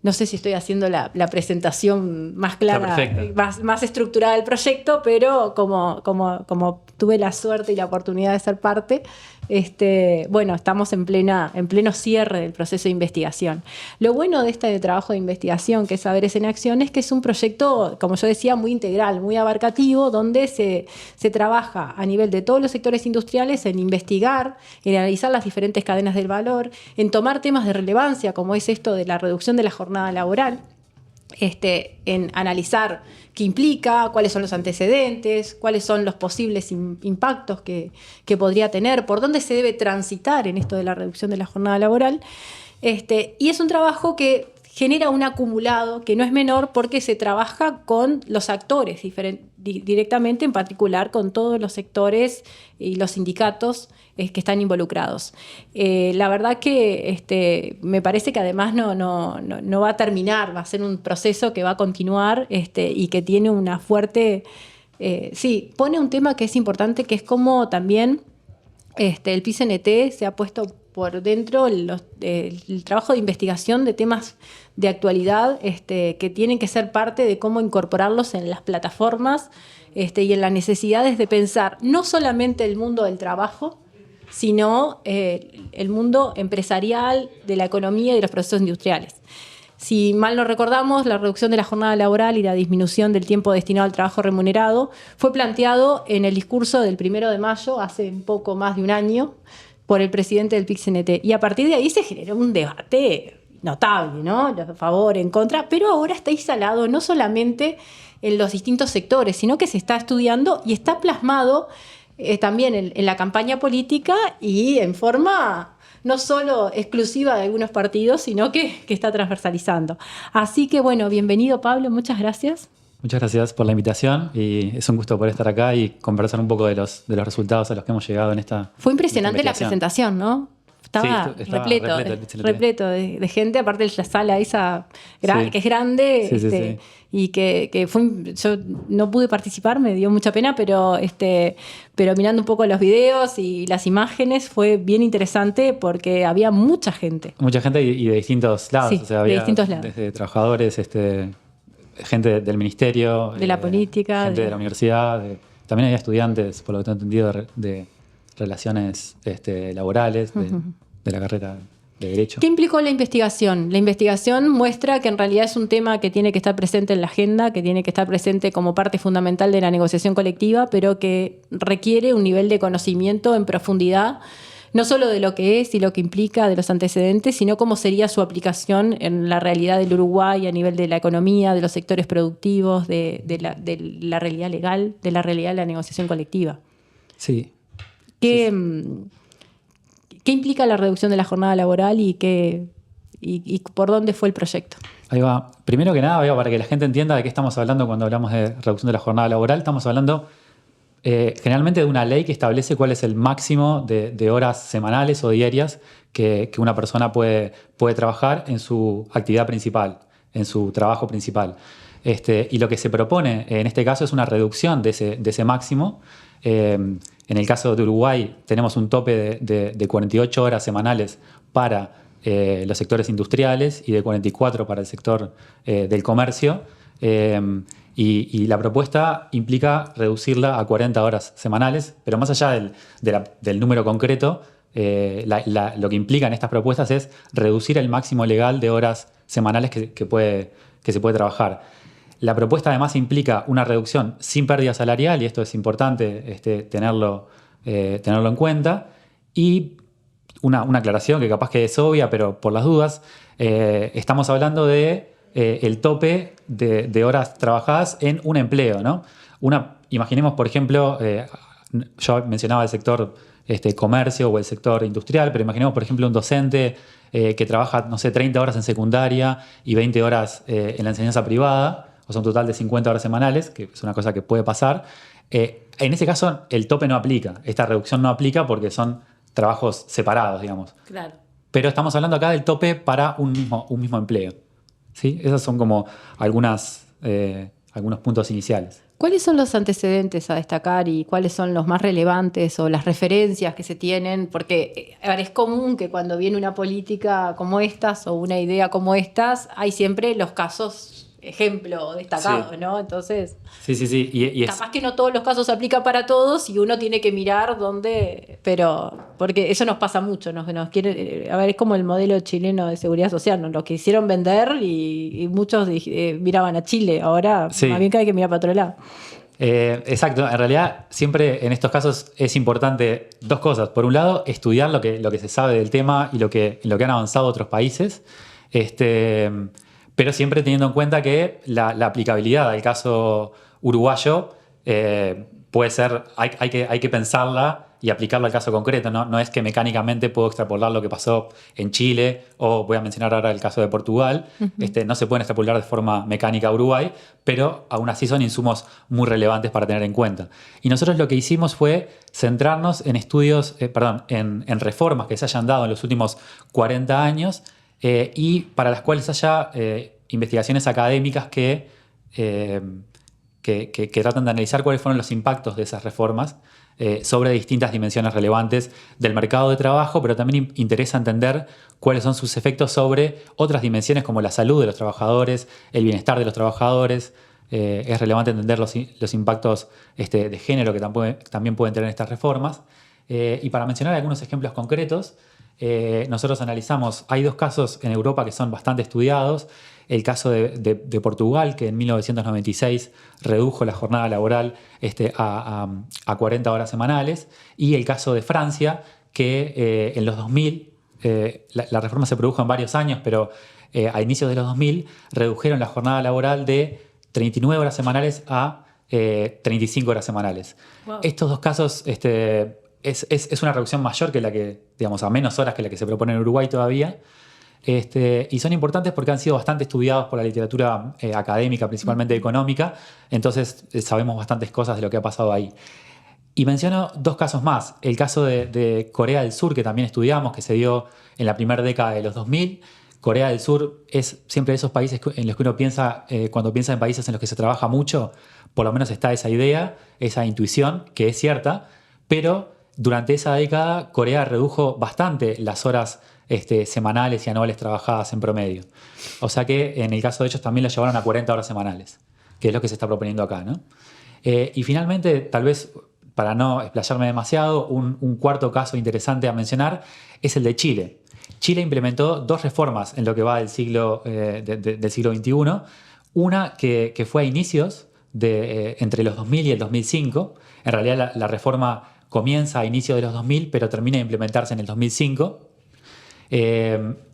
S1: No sé si estoy haciendo la presentación más clara, más estructurada del proyecto, pero como tuve la suerte y la oportunidad de ser parte, bueno, estamos en pleno cierre del proceso de investigación. Lo bueno de este trabajo de investigación, que es Saberes en Acción, es que es un proyecto, como yo decía, muy integral, muy abarcativo, donde se trabaja a nivel de todos los sectores industriales en investigar, en analizar las diferentes cadenas del valor, en tomar temas de relevancia, como es esto de la reducción de la jornada laboral, en analizar qué implica, cuáles son los antecedentes, cuáles son los posibles impactos que podría tener, por dónde se debe transitar en esto de la reducción de la jornada laboral. Y es un trabajo que genera un acumulado que no es menor porque se trabaja con los actores directamente, en particular con todos los sectores y los sindicatos que están involucrados. La verdad que me parece que además no va a terminar, va a ser un proceso que va a continuar y que tiene una fuerte... pone un tema que es importante, que es como también el PIT-CNT se ha puesto por dentro el trabajo de investigación de temas de actualidad que tienen que ser parte de cómo incorporarlos en las plataformas y en las necesidades de pensar no solamente el mundo del trabajo, sino el mundo empresarial, de la economía y de los procesos industriales. Si mal no recordamos, la reducción de la jornada laboral y la disminución del tiempo destinado al trabajo remunerado fue planteado en el discurso del 1 de mayo, hace un poco más de un año, por el presidente del PIT-CNT. Y a partir de ahí se generó un debate notable, ¿no? A favor, en contra, pero ahora está instalado no solamente en los distintos sectores, sino que se está estudiando y está plasmado también en la campaña política y en forma no solo exclusiva de algunos partidos, sino que está transversalizando. Así que, bueno, bienvenido, Pablo, muchas gracias.
S4: Muchas gracias por la invitación y es un gusto poder estar acá y conversar un poco de los resultados a los que hemos llegado en esta
S1: Fue impresionante la
S4: investigación.
S1: presentación, ¿no? estaba
S4: estaba
S1: repleto, repleto de gente, aparte de la sala esa que es grande,
S4: Sí.
S1: y que yo no pude participar, me dio mucha pena, pero mirando un poco los videos y las imágenes fue bien interesante porque había mucha gente.
S4: Mucha gente y de distintos lados.
S1: Sí,
S4: o sea,
S1: de
S4: había
S1: distintos lados.
S4: desde trabajadores, gente del ministerio,
S1: De la política,
S4: gente de la universidad. También había estudiantes, por lo que tengo entendido, de relaciones laborales, de la carrera de Derecho.
S1: ¿Qué implicó la investigación? La investigación muestra que en realidad es un tema que tiene que estar presente en la agenda, que tiene que estar presente como parte fundamental de la negociación colectiva, pero que requiere un nivel de conocimiento en profundidad, no solo de lo que es y lo que implica, de los antecedentes, sino cómo sería su aplicación en la realidad del Uruguay a nivel de la economía, de los sectores productivos, de la realidad legal, de la realidad de la negociación colectiva.
S4: Sí.
S1: ¿Qué implica la reducción de la jornada laboral y por dónde fue el proyecto?
S4: Ahí va. Primero que nada, para que la gente entienda de qué estamos hablando cuando hablamos de reducción de la jornada laboral, estamos hablando generalmente de una ley que establece cuál es el máximo de horas semanales o diarias que una persona puede trabajar en su actividad principal, en su trabajo principal. Y lo que se propone en este caso es una reducción de ese máximo. En el caso de Uruguay tenemos un tope de 48 horas semanales para los sectores industriales y de 44 para el sector del comercio. Y la propuesta implica reducirla a 40 horas semanales, pero más allá del número concreto, lo que implican estas propuestas es reducir el máximo legal de horas semanales que se puede trabajar. La propuesta además implica una reducción sin pérdida salarial, y esto es importante tenerlo en cuenta. Y una aclaración que capaz que es obvia, pero por las dudas, estamos hablando de el tope de horas trabajadas en un empleo, ¿no? Imaginemos, por ejemplo, yo mencionaba el sector comercio o el sector industrial, pero imaginemos, por ejemplo, un docente que trabaja, no sé, 30 horas en secundaria y 20 horas en la enseñanza privada, o sea, un total de 50 horas semanales, que es una cosa que puede pasar. En ese caso, el tope no aplica. Esta reducción no aplica porque son trabajos separados, digamos.
S1: Claro.
S4: Pero estamos hablando acá del tope para un mismo empleo. ¿Sí? Esos son como algunos puntos iniciales.
S1: ¿Cuáles son los antecedentes a destacar y cuáles son los más relevantes o las referencias que se tienen? Porque es común que cuando viene una política como estas o una idea como estas, hay siempre los casos ejemplo destacado, sí. ¿No? Entonces,
S4: sí. Y
S1: capaz que no todos los casos se aplican para todos y uno tiene que mirar dónde, pero porque eso nos pasa mucho, nos quiere, es como el modelo chileno de seguridad social, nos lo quisieron vender y muchos miraban a Chile, ahora más bien que hay que mirar para otro lado.
S4: Exacto, en realidad siempre en estos casos es importante dos cosas. Por un lado, estudiar lo que se sabe del tema y lo que han avanzado otros países. Pero siempre teniendo en cuenta que la aplicabilidad al caso uruguayo puede ser, hay que pensarla y aplicarla al caso concreto. No es que mecánicamente puedo extrapolar lo que pasó en Chile, o voy a mencionar ahora el caso de Portugal. Uh-huh. No se pueden extrapolar de forma mecánica a Uruguay, pero aún así son insumos muy relevantes para tener en cuenta. Y nosotros lo que hicimos fue centrarnos en estudios, en reformas que se hayan dado en los últimos 40 años, y para las cuales haya investigaciones académicas que tratan de analizar cuáles fueron los impactos de esas reformas sobre distintas dimensiones relevantes del mercado de trabajo, pero también interesa entender cuáles son sus efectos sobre otras dimensiones como la salud de los trabajadores, el bienestar de los trabajadores. Es relevante entender los impactos de género que también pueden tener estas reformas. Y para mencionar algunos ejemplos concretos, nosotros analizamos, hay dos casos en Europa que son bastante estudiados. El caso de Portugal, que en 1996 redujo la jornada laboral a 40 horas semanales, y el caso de Francia, que en los 2000, la reforma se produjo en varios años, pero a inicios de los 2000 redujeron la jornada laboral de 39 horas semanales a 35 horas semanales. Wow. Estos dos casos es una reducción mayor que la que, digamos, a menos horas que la que se propone en Uruguay todavía. Y son importantes porque han sido bastante estudiados por la literatura académica, principalmente económica. Entonces sabemos bastantes cosas de lo que ha pasado ahí. Y menciono 2 casos más. El caso de Corea del Sur, que también estudiamos, que se dio en la primera década de los 2000. Corea del Sur es siempre de esos países en los que uno piensa, cuando piensa en países en los que se trabaja mucho, por lo menos está esa idea, esa intuición, que es cierta, pero durante esa década Corea redujo bastante las horas semanales y anuales trabajadas en promedio. O sea que en el caso de ellos también lo llevaron a 40 horas semanales, que es lo que se está proponiendo acá, ¿no? Y finalmente, tal vez para no explayarme demasiado, un cuarto caso interesante a mencionar es el de Chile. Chile implementó 2 reformas en lo que va del siglo XXI. Una que fue a inicios, entre los 2000 y el 2005. En realidad la reforma comienza a inicios de los 2000, pero termina de implementarse en el 2005.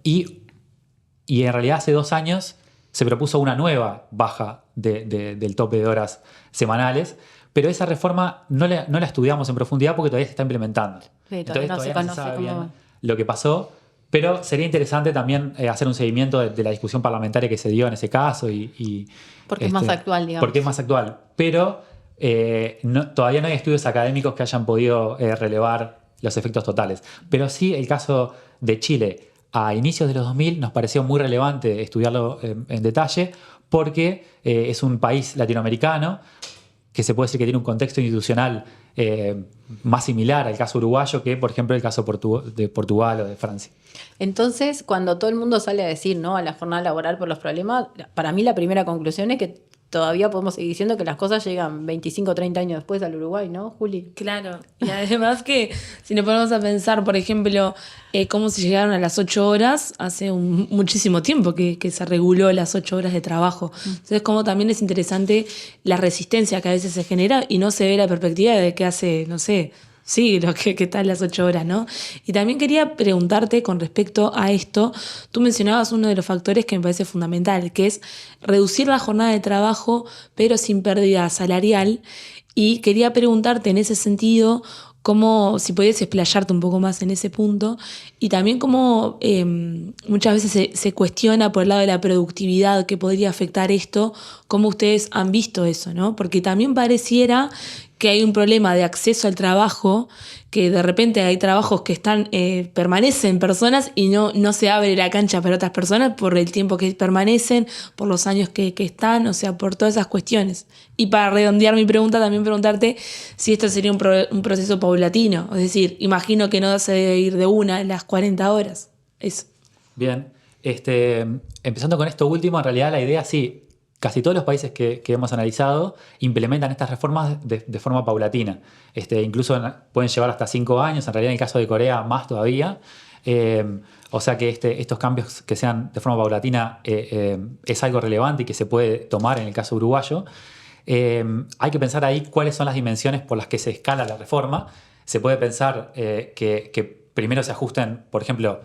S4: Y en realidad hace 2 años se propuso una nueva baja del tope de horas semanales, pero esa reforma no la estudiamos en profundidad porque todavía se está implementando.
S1: Sí,
S4: Entonces
S1: no se
S4: todavía no se
S1: conoce
S4: sabe bien
S1: cómo...
S4: lo que pasó, pero sería interesante también hacer un seguimiento de la discusión parlamentaria que se dio en ese caso.
S1: Porque es más actual, digamos.
S4: Porque es más actual, pero todavía no hay estudios académicos que hayan podido relevar los efectos totales. Pero sí el caso de Chile a inicios de los 2000 nos pareció muy relevante estudiarlo en detalle porque es un país latinoamericano que se puede decir que tiene un contexto institucional más similar al caso uruguayo que, por ejemplo, el caso de Portugal o de Francia.
S1: Entonces, cuando todo el mundo sale a decir no a la jornada laboral por los problemas, para mí la primera conclusión es que todavía podemos seguir diciendo que las cosas llegan 25 o 30 años después al Uruguay, ¿no, Juli?
S2: Claro, y además que si nos ponemos a pensar, por ejemplo, cómo se llegaron a las 8 horas, hace muchísimo tiempo que se reguló las 8 horas de trabajo. Entonces, como también es interesante la resistencia que a veces se genera y no se ve la perspectiva de que hace, no sé, siglos que están las 8 horas, ¿no? Y también quería preguntarte con respecto a esto, tú mencionabas uno de los factores que me parece fundamental, que es reducir la jornada de trabajo, pero sin pérdida salarial. Y quería preguntarte en ese sentido, si podías explayarte un poco más en ese punto, y también cómo muchas veces se cuestiona por el lado de la productividad que podría afectar esto, cómo ustedes han visto eso, ¿no? Porque también pareciera que hay un problema de acceso al trabajo, que de repente hay trabajos que permanecen personas y no se abre la cancha para otras personas por el tiempo que permanecen, por los años que están, o sea, por todas esas cuestiones. Y para redondear mi pregunta, también preguntarte si esto sería un proceso paulatino, es decir, imagino que no se debe ir de una a las 40 horas. Eso.
S4: Bien, empezando con esto último, en realidad la idea sí. Casi todos los países que hemos analizado implementan estas reformas de forma paulatina. Incluso pueden llevar hasta 5 años, en realidad en el caso de Corea más todavía. O sea que estos cambios que sean de forma paulatina es algo relevante y que se puede tomar en el caso uruguayo. Hay que pensar ahí cuáles son las dimensiones por las que se escala la reforma. Se puede pensar que primero se ajusten, por ejemplo,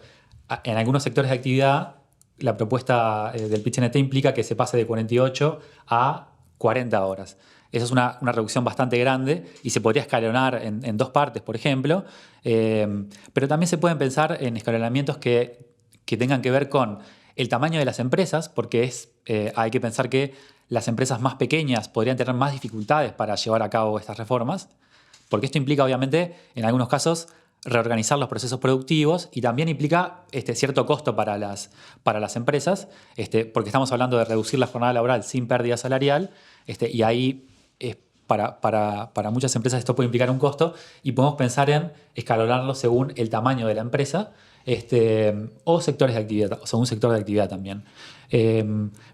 S4: en algunos sectores de actividad. La propuesta del PIT-CNT implica que se pase de 48 a 40 horas. Esa es una reducción bastante grande y se podría escalonar en 2 partes, por ejemplo. Pero también se pueden pensar en escalonamientos que tengan que ver con el tamaño de las empresas, porque hay que pensar que las empresas más pequeñas podrían tener más dificultades para llevar a cabo estas reformas, porque esto implica, obviamente, en algunos casos, reorganizar los procesos productivos y también implica cierto costo para las empresas, porque estamos hablando de reducir la jornada laboral sin pérdida salarial, y ahí para muchas empresas esto puede implicar un costo y podemos pensar en escalonarlo según el tamaño de la empresa o sectores de actividad, o según sector de actividad también.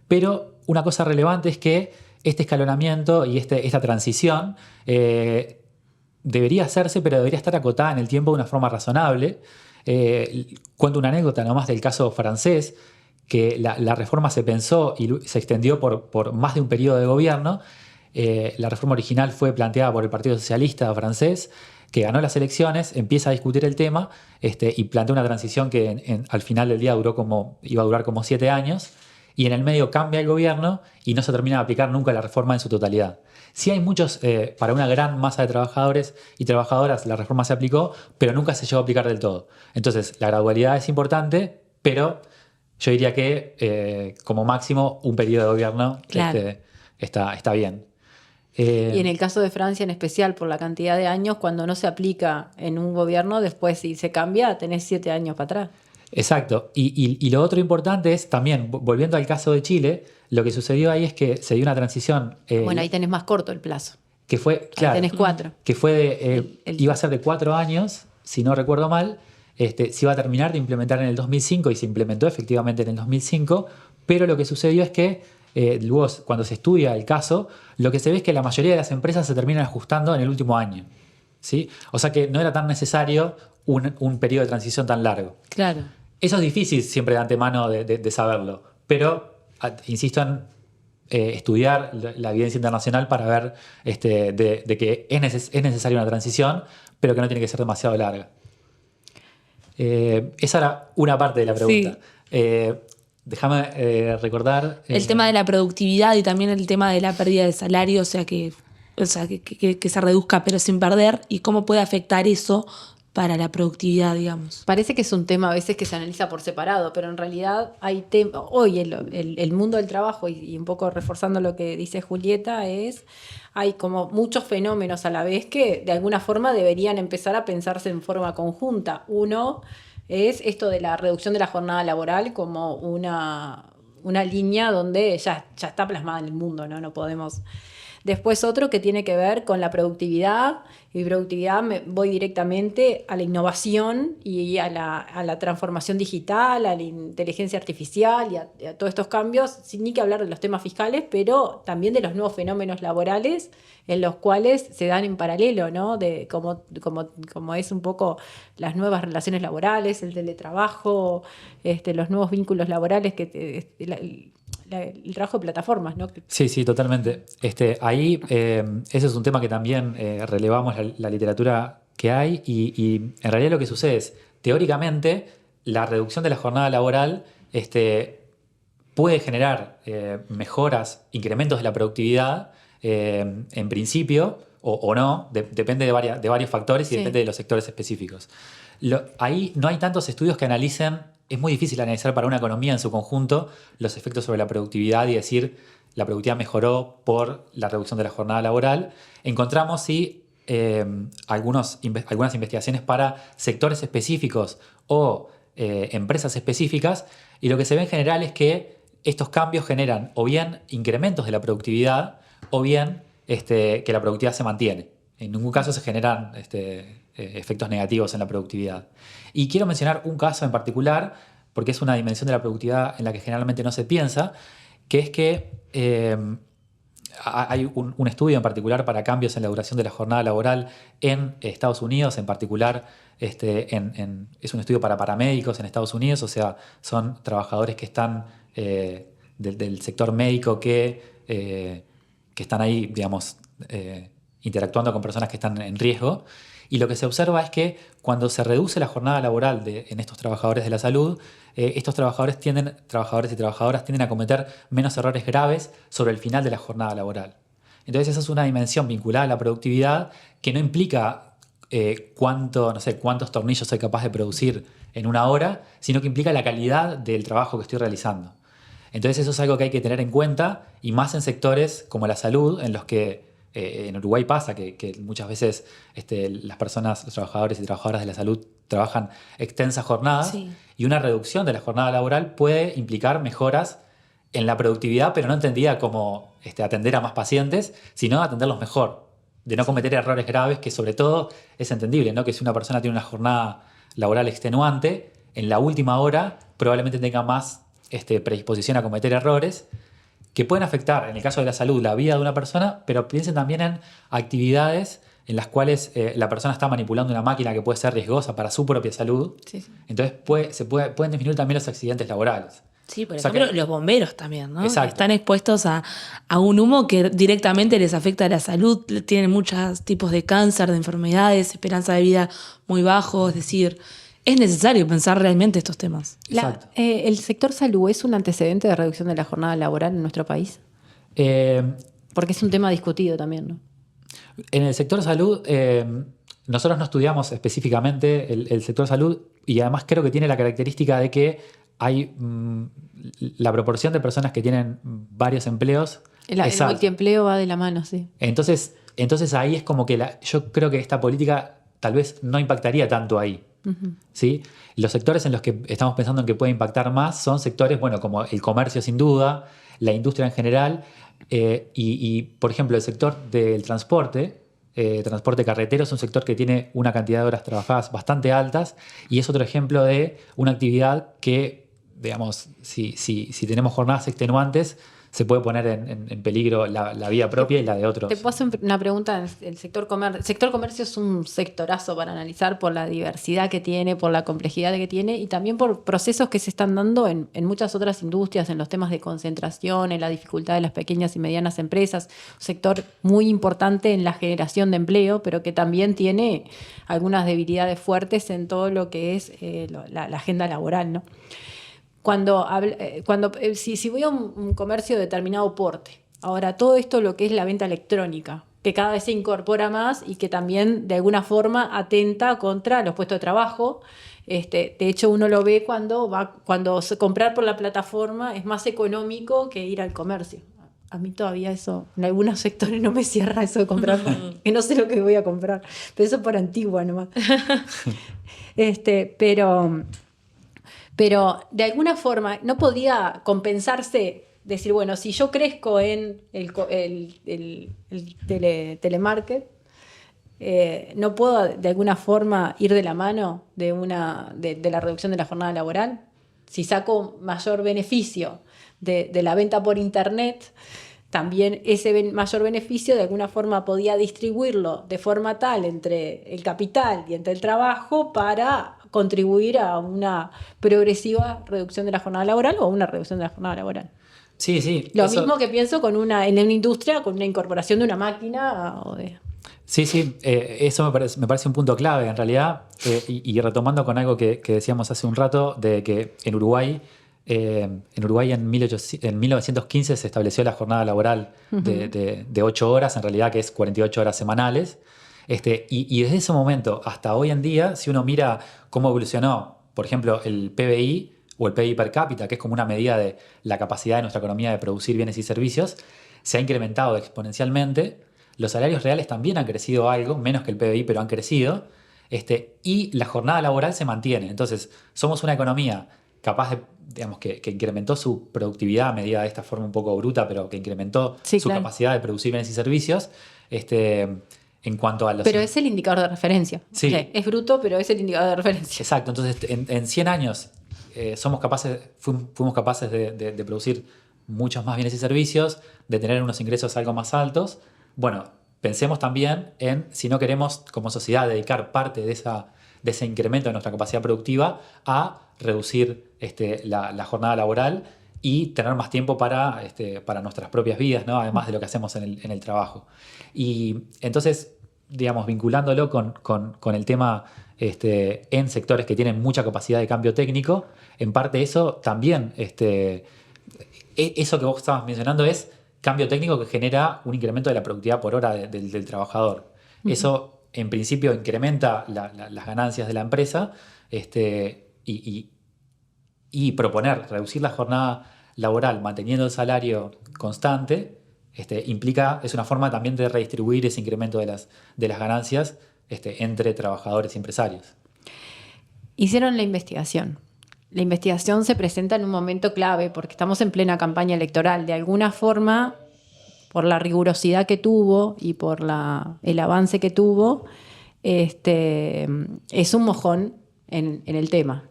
S4: Pero una cosa relevante es que este escalonamiento y esta transición debería hacerse, pero debería estar acotada en el tiempo de una forma razonable. Cuento una anécdota nomás del caso francés, que la reforma se pensó y se extendió por más de un periodo de gobierno. La reforma original fue planteada por el Partido Socialista francés, que ganó las elecciones, empieza a discutir el tema y plantea una transición que al final del día iba a durar como 7 años, y en el medio cambia el gobierno y no se termina de aplicar nunca la reforma en su totalidad. Sí hay muchos, para una gran masa de trabajadores y trabajadoras la reforma se aplicó, pero nunca se llegó a aplicar del todo. Entonces, la gradualidad es importante, pero yo diría que como máximo un periodo de gobierno
S2: claro.
S4: está bien.
S1: Y en el caso de Francia en especial, por la cantidad de años, cuando no se aplica en un gobierno, después si se cambia, tenés 7 años para atrás.
S4: Exacto. Y lo otro importante es también, volviendo al caso de Chile, lo que sucedió ahí es que se dio una transición.
S1: Bueno, ahí tenés más corto el plazo.
S4: Que fue,
S1: Ahí tenés 4.
S4: que fue iba a ser de 4 años, si no recuerdo mal. Se iba a terminar de implementar en el 2005 y se implementó efectivamente en el 2005, pero lo que sucedió es que luego, cuando se estudia el caso, lo que se ve es que la mayoría de las empresas se terminan ajustando en el último año, ¿sí? O sea que no era tan necesario un periodo de transición tan largo.
S2: Claro.
S4: Eso es difícil siempre de antemano de saberlo, pero insisto en estudiar la evidencia internacional para ver de que es necesaria una transición, pero que no tiene que ser demasiado larga. Esa era una parte de la pregunta. Sí. Déjame recordar...
S2: el tema de la productividad y también el tema de la pérdida de salario, o sea, que se reduzca pero sin perder, y cómo puede afectar eso para la productividad, digamos.
S1: Parece que es un tema a veces que se analiza por separado, pero en realidad hay hoy el mundo del trabajo, y un poco reforzando lo que dice Julieta, hay como muchos fenómenos a la vez que de alguna forma deberían empezar a pensarse en forma conjunta. Uno es esto de la reducción de la jornada laboral como una línea donde ya está plasmada en el mundo, ¿no? No podemos... Después otro que tiene que ver con la productividad, y productividad me voy directamente a la innovación y a la transformación digital, a la inteligencia artificial y a todos estos cambios, sin ni que hablar de los temas fiscales, pero también de los nuevos fenómenos laborales en los cuales se dan en paralelo, ¿no? De como es un poco las nuevas relaciones laborales, el teletrabajo, los nuevos vínculos laborales el trabajo de plataformas, ¿no?
S4: Sí, totalmente. Ahí ese es un tema que también relevamos la literatura que hay y en realidad lo que sucede es, teóricamente, la reducción de la jornada laboral puede generar mejoras, incrementos de la productividad en principio o no, depende de varios factores y depende de los sectores específicos. Ahí no hay tantos estudios que analicen. Es muy difícil analizar para una economía en su conjunto los efectos sobre la productividad y decir la productividad mejoró por la reducción de la jornada laboral. Encontramos sí algunas investigaciones para sectores específicos o empresas específicas, y lo que se ve en general es que estos cambios generan o bien incrementos de la productividad o bien que la productividad se mantiene. En ningún caso se generan efectos negativos en la productividad. Y quiero mencionar un caso en particular, porque es una dimensión de la productividad en la que generalmente no se piensa, que es que hay un estudio en particular para cambios en la duración de la jornada laboral en Estados Unidos, en particular es un estudio para paramédicos en Estados Unidos, o sea, son trabajadores que están del sector médico que están ahí, digamos, interactuando con personas que están en riesgo. Y lo que se observa es que cuando se reduce la jornada laboral en estos trabajadores de la salud, estos trabajadores y trabajadoras tienden a cometer menos errores graves sobre el final de la jornada laboral. Entonces esa es una dimensión vinculada a la productividad que no implica cuántos tornillos soy capaz de producir en una hora, sino que implica la calidad del trabajo que estoy realizando. Entonces eso es algo que hay que tener en cuenta, y más en sectores como la salud, en los que en Uruguay pasa que muchas veces las personas, los trabajadores y trabajadoras de la salud trabajan extensas jornadas, sí. Y una reducción de la jornada laboral puede implicar mejoras en la productividad, pero no entendida como atender a más pacientes, sino atenderlos mejor, de no cometer errores graves, que sobre todo es entendible, ¿no? Que si una persona tiene una jornada laboral extenuante, en la última hora probablemente tenga más predisposición a cometer errores que pueden afectar, en el caso de la salud, la vida de una persona, pero piensen también en actividades en las cuales la persona está manipulando una máquina que puede ser riesgosa para su propia salud. Sí. Entonces pueden disminuir también los accidentes laborales.
S2: Sí, por ejemplo, los bomberos también, ¿no? Exacto. Están expuestos a un humo que directamente les afecta a la salud, tienen muchos tipos de cáncer, de enfermedades, esperanza de vida muy bajo, es decir... Es necesario pensar realmente estos temas.
S1: ¿El sector salud es un antecedente de reducción de la jornada laboral en nuestro país? Porque es un tema discutido también, ¿no?
S4: En el sector salud, nosotros no estudiamos específicamente el sector salud, y además creo que tiene la característica de que hay la proporción de personas que tienen varios empleos
S1: El multiempleo va de la mano, sí.
S4: Entonces ahí es como que yo creo que esta política tal vez no impactaría tanto ahí. ¿Sí? Los sectores en los que estamos pensando en que puede impactar más son sectores, bueno, como el comercio sin duda, la industria en general, y por ejemplo, el sector del transporte carretero es un sector que tiene una cantidad de horas trabajadas bastante altas y es otro ejemplo de una actividad que, digamos, si tenemos jornadas extenuantes, se puede poner en peligro la vida propia y la de otros.
S1: Te puedo hacer una pregunta. El sector comercio es un sectorazo para analizar por la diversidad que tiene, por la complejidad que tiene y también por procesos que se están dando en muchas otras industrias, en los temas de concentración, en la dificultad de las pequeñas y medianas empresas. Un sector muy importante en la generación de empleo, pero que también tiene algunas debilidades fuertes en todo lo que es la agenda laboral, ¿no? Si voy a un comercio de determinado porte, ahora todo esto lo que es la venta electrónica, que cada vez se incorpora más y que también de alguna forma atenta contra los puestos de trabajo. De hecho, uno lo ve cuando comprar por la plataforma es más económico que ir al comercio. A mí todavía eso, en algunos sectores no me cierra eso de comprar, que no sé lo que voy a comprar, pero eso por Antigua nomás. Pero de alguna forma no podía compensarse, decir, bueno, si yo crezco en el telemarket, no puedo de alguna forma ir de la mano de la reducción de la jornada laboral. Si saco mayor beneficio de la venta por internet, también ese mayor beneficio de alguna forma podía distribuirlo de forma tal entre el capital y entre el trabajo para contribuir a una progresiva reducción de la jornada laboral o a una reducción de la jornada laboral.
S4: Sí, sí.
S1: Lo mismo que pienso en una industria con una incorporación de una máquina o de...
S4: Sí, eso me parece un punto clave en realidad, y retomando con algo que decíamos hace un rato, de que en Uruguay en 1915 se estableció la jornada laboral de 8 horas, en realidad que es 48 horas semanales. Y desde ese momento hasta hoy en día, si uno mira cómo evolucionó, por ejemplo, el PBI o el PBI per cápita, que es como una medida de la capacidad de nuestra economía de producir bienes y servicios, se ha incrementado exponencialmente. Los salarios reales también han crecido algo, menos que el PBI, pero han crecido. Y la jornada laboral se mantiene. Entonces, somos una economía capaz de, digamos, que incrementó su productividad, medida de esta forma un poco bruta, pero que incrementó su capacidad de producir bienes y servicios. En cuanto a los...
S1: Pero es el indicador de referencia.
S4: Sí.
S1: Okay. Es bruto, pero es el indicador de referencia.
S4: Exacto. Entonces, en 100 años fuimos capaces de producir muchos más bienes y servicios, de tener unos ingresos algo más altos. Bueno, pensemos también en si no queremos como sociedad dedicar parte de ese incremento de nuestra capacidad productiva a reducir la jornada laboral y tener más tiempo para nuestras propias vidas, ¿no? Además de lo que hacemos en el trabajo. Y entonces, digamos, vinculándolo con el tema en sectores que tienen mucha capacidad de cambio técnico, en parte eso también, eso que vos estabas mencionando es cambio técnico que genera un incremento de la productividad por hora del trabajador. Eso, en principio, incrementa las ganancias de la empresa y proponer reducir la jornada laboral manteniendo el salario constante es una forma también de redistribuir ese incremento de las ganancias entre trabajadores y empresarios.
S1: Hicieron la investigación. La investigación se presenta en un momento clave porque estamos en plena campaña electoral. De alguna forma, por la rigurosidad que tuvo y por el avance que tuvo, es un mojón en el tema.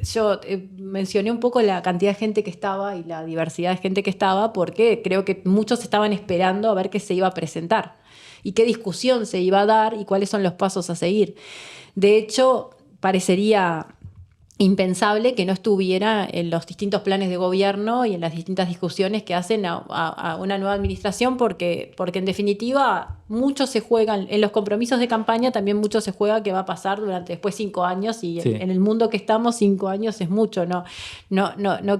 S1: Yo mencioné un poco la cantidad de gente que estaba y la diversidad de gente que estaba porque creo que muchos estaban esperando a ver qué se iba a presentar y qué discusión se iba a dar y cuáles son los pasos a seguir. De hecho, parecería impensable que no estuviera en los distintos planes de gobierno y en las distintas discusiones que hacen a una nueva administración porque en definitiva mucho se juega en los compromisos de campaña, también mucho se juega que va a pasar durante después 5 años y sí. En el mundo que estamos 5 años es mucho. No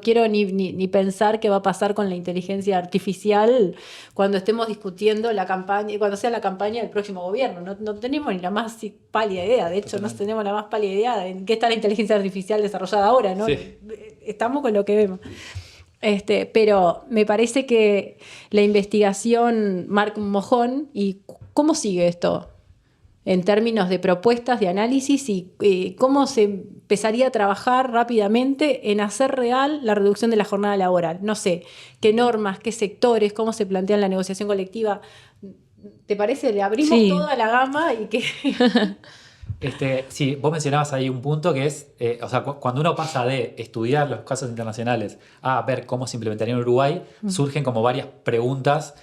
S1: quiero ni pensar qué va a pasar con la inteligencia artificial cuando estemos discutiendo la campaña, cuando sea la campaña del próximo gobierno. No tenemos ni la más pálida idea, de hecho no tenemos la más pálida idea de en qué está la inteligencia artificial desarrollada ahora, ¿no? Sí. Estamos con lo que vemos. Pero me parece que la investigación marca un mojón. ¿Y cómo sigue esto en términos de propuestas, de análisis, y cómo se empezaría a trabajar rápidamente en hacer real la reducción de la jornada laboral? No sé, qué normas, qué sectores, cómo se plantea la negociación colectiva. ¿Te parece? Le abrimos toda la gama y que...
S4: Sí, vos mencionabas ahí un punto que es, o sea, cuando uno pasa de estudiar los casos internacionales a ver cómo se implementaría en Uruguay, surgen como varias preguntas,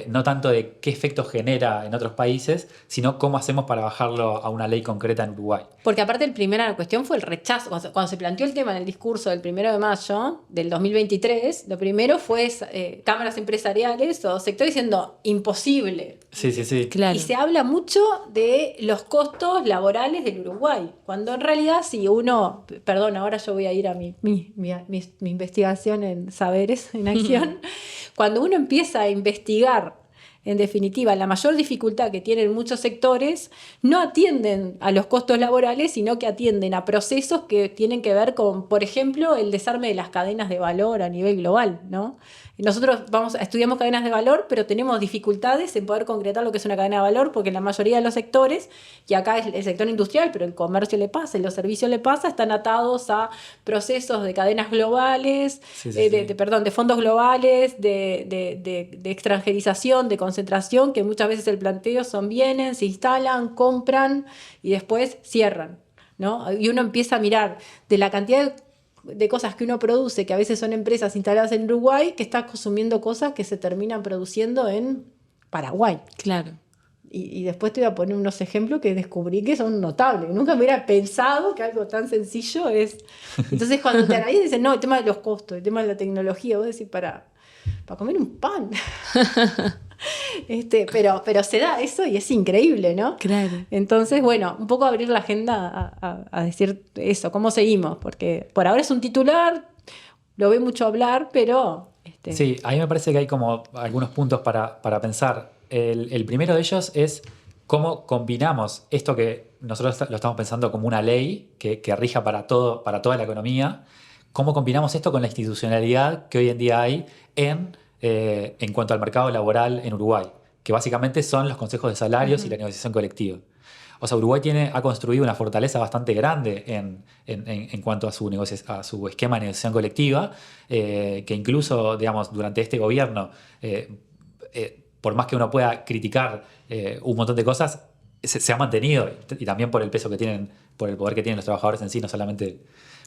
S4: no tanto de qué efectos genera en otros países, sino cómo hacemos para bajarlo a una ley concreta en Uruguay.
S1: Porque aparte la primera cuestión fue el rechazo. Cuando se planteó el tema en el discurso del 1 de mayo del 2023, lo primero fue cámaras empresariales o sectores diciendo imposible.
S4: Sí.
S2: Claro.
S1: Y se habla mucho de los costos laborales del Uruguay, cuando en realidad si uno, perdón, ahora yo voy a ir a mi investigación en saberes en acción, cuando uno empieza a investigar, en definitiva, la mayor dificultad que tienen muchos sectores no atienden a los costos laborales, sino que atienden a procesos que tienen que ver con, por ejemplo, el desarme de las cadenas de valor a nivel global, ¿no? Nosotros estudiamos cadenas de valor, pero tenemos dificultades en poder concretar lo que es una cadena de valor, porque la mayoría de los sectores, y acá es el sector industrial, pero el comercio le pasa y los servicios le pasa, están atados a procesos de cadenas globales, de fondos globales, de extranjerización, de concentración, que muchas veces el planteo son bienes, se instalan, compran y después cierran, ¿no? Y uno empieza a mirar de la cantidad de cosas que uno produce, que a veces son empresas instaladas en Uruguay, que está consumiendo cosas que se terminan produciendo en Paraguay.
S2: Claro.
S1: Y después te voy a poner unos ejemplos que descubrí que son notables. Nunca me hubiera pensado que algo tan sencillo es... Entonces cuando te analizas dicen, no, el tema de los costos, el tema de la tecnología, vos decís, para comer un pan. Pero se da eso y es increíble, ¿no?
S2: Claro.
S1: Entonces, bueno, un poco abrir la agenda a decir eso, cómo seguimos, porque por ahora es un titular, lo ve mucho hablar, pero...
S4: Sí, a mí me parece que hay como algunos puntos para pensar. El primero de ellos es cómo combinamos esto que nosotros lo estamos pensando como una ley que rija para toda la economía, cómo combinamos esto con la institucionalidad que hoy en día hay en cuanto al mercado laboral en Uruguay, que básicamente son los consejos de salarios y la negociación colectiva. O sea, Uruguay ha construido una fortaleza bastante grande en cuanto a su esquema de negociación colectiva, que incluso, digamos, durante este gobierno, por más que uno pueda criticar un montón de cosas, se ha mantenido, y también por el peso que tienen, por el poder que tienen los trabajadores en sí, no solamente...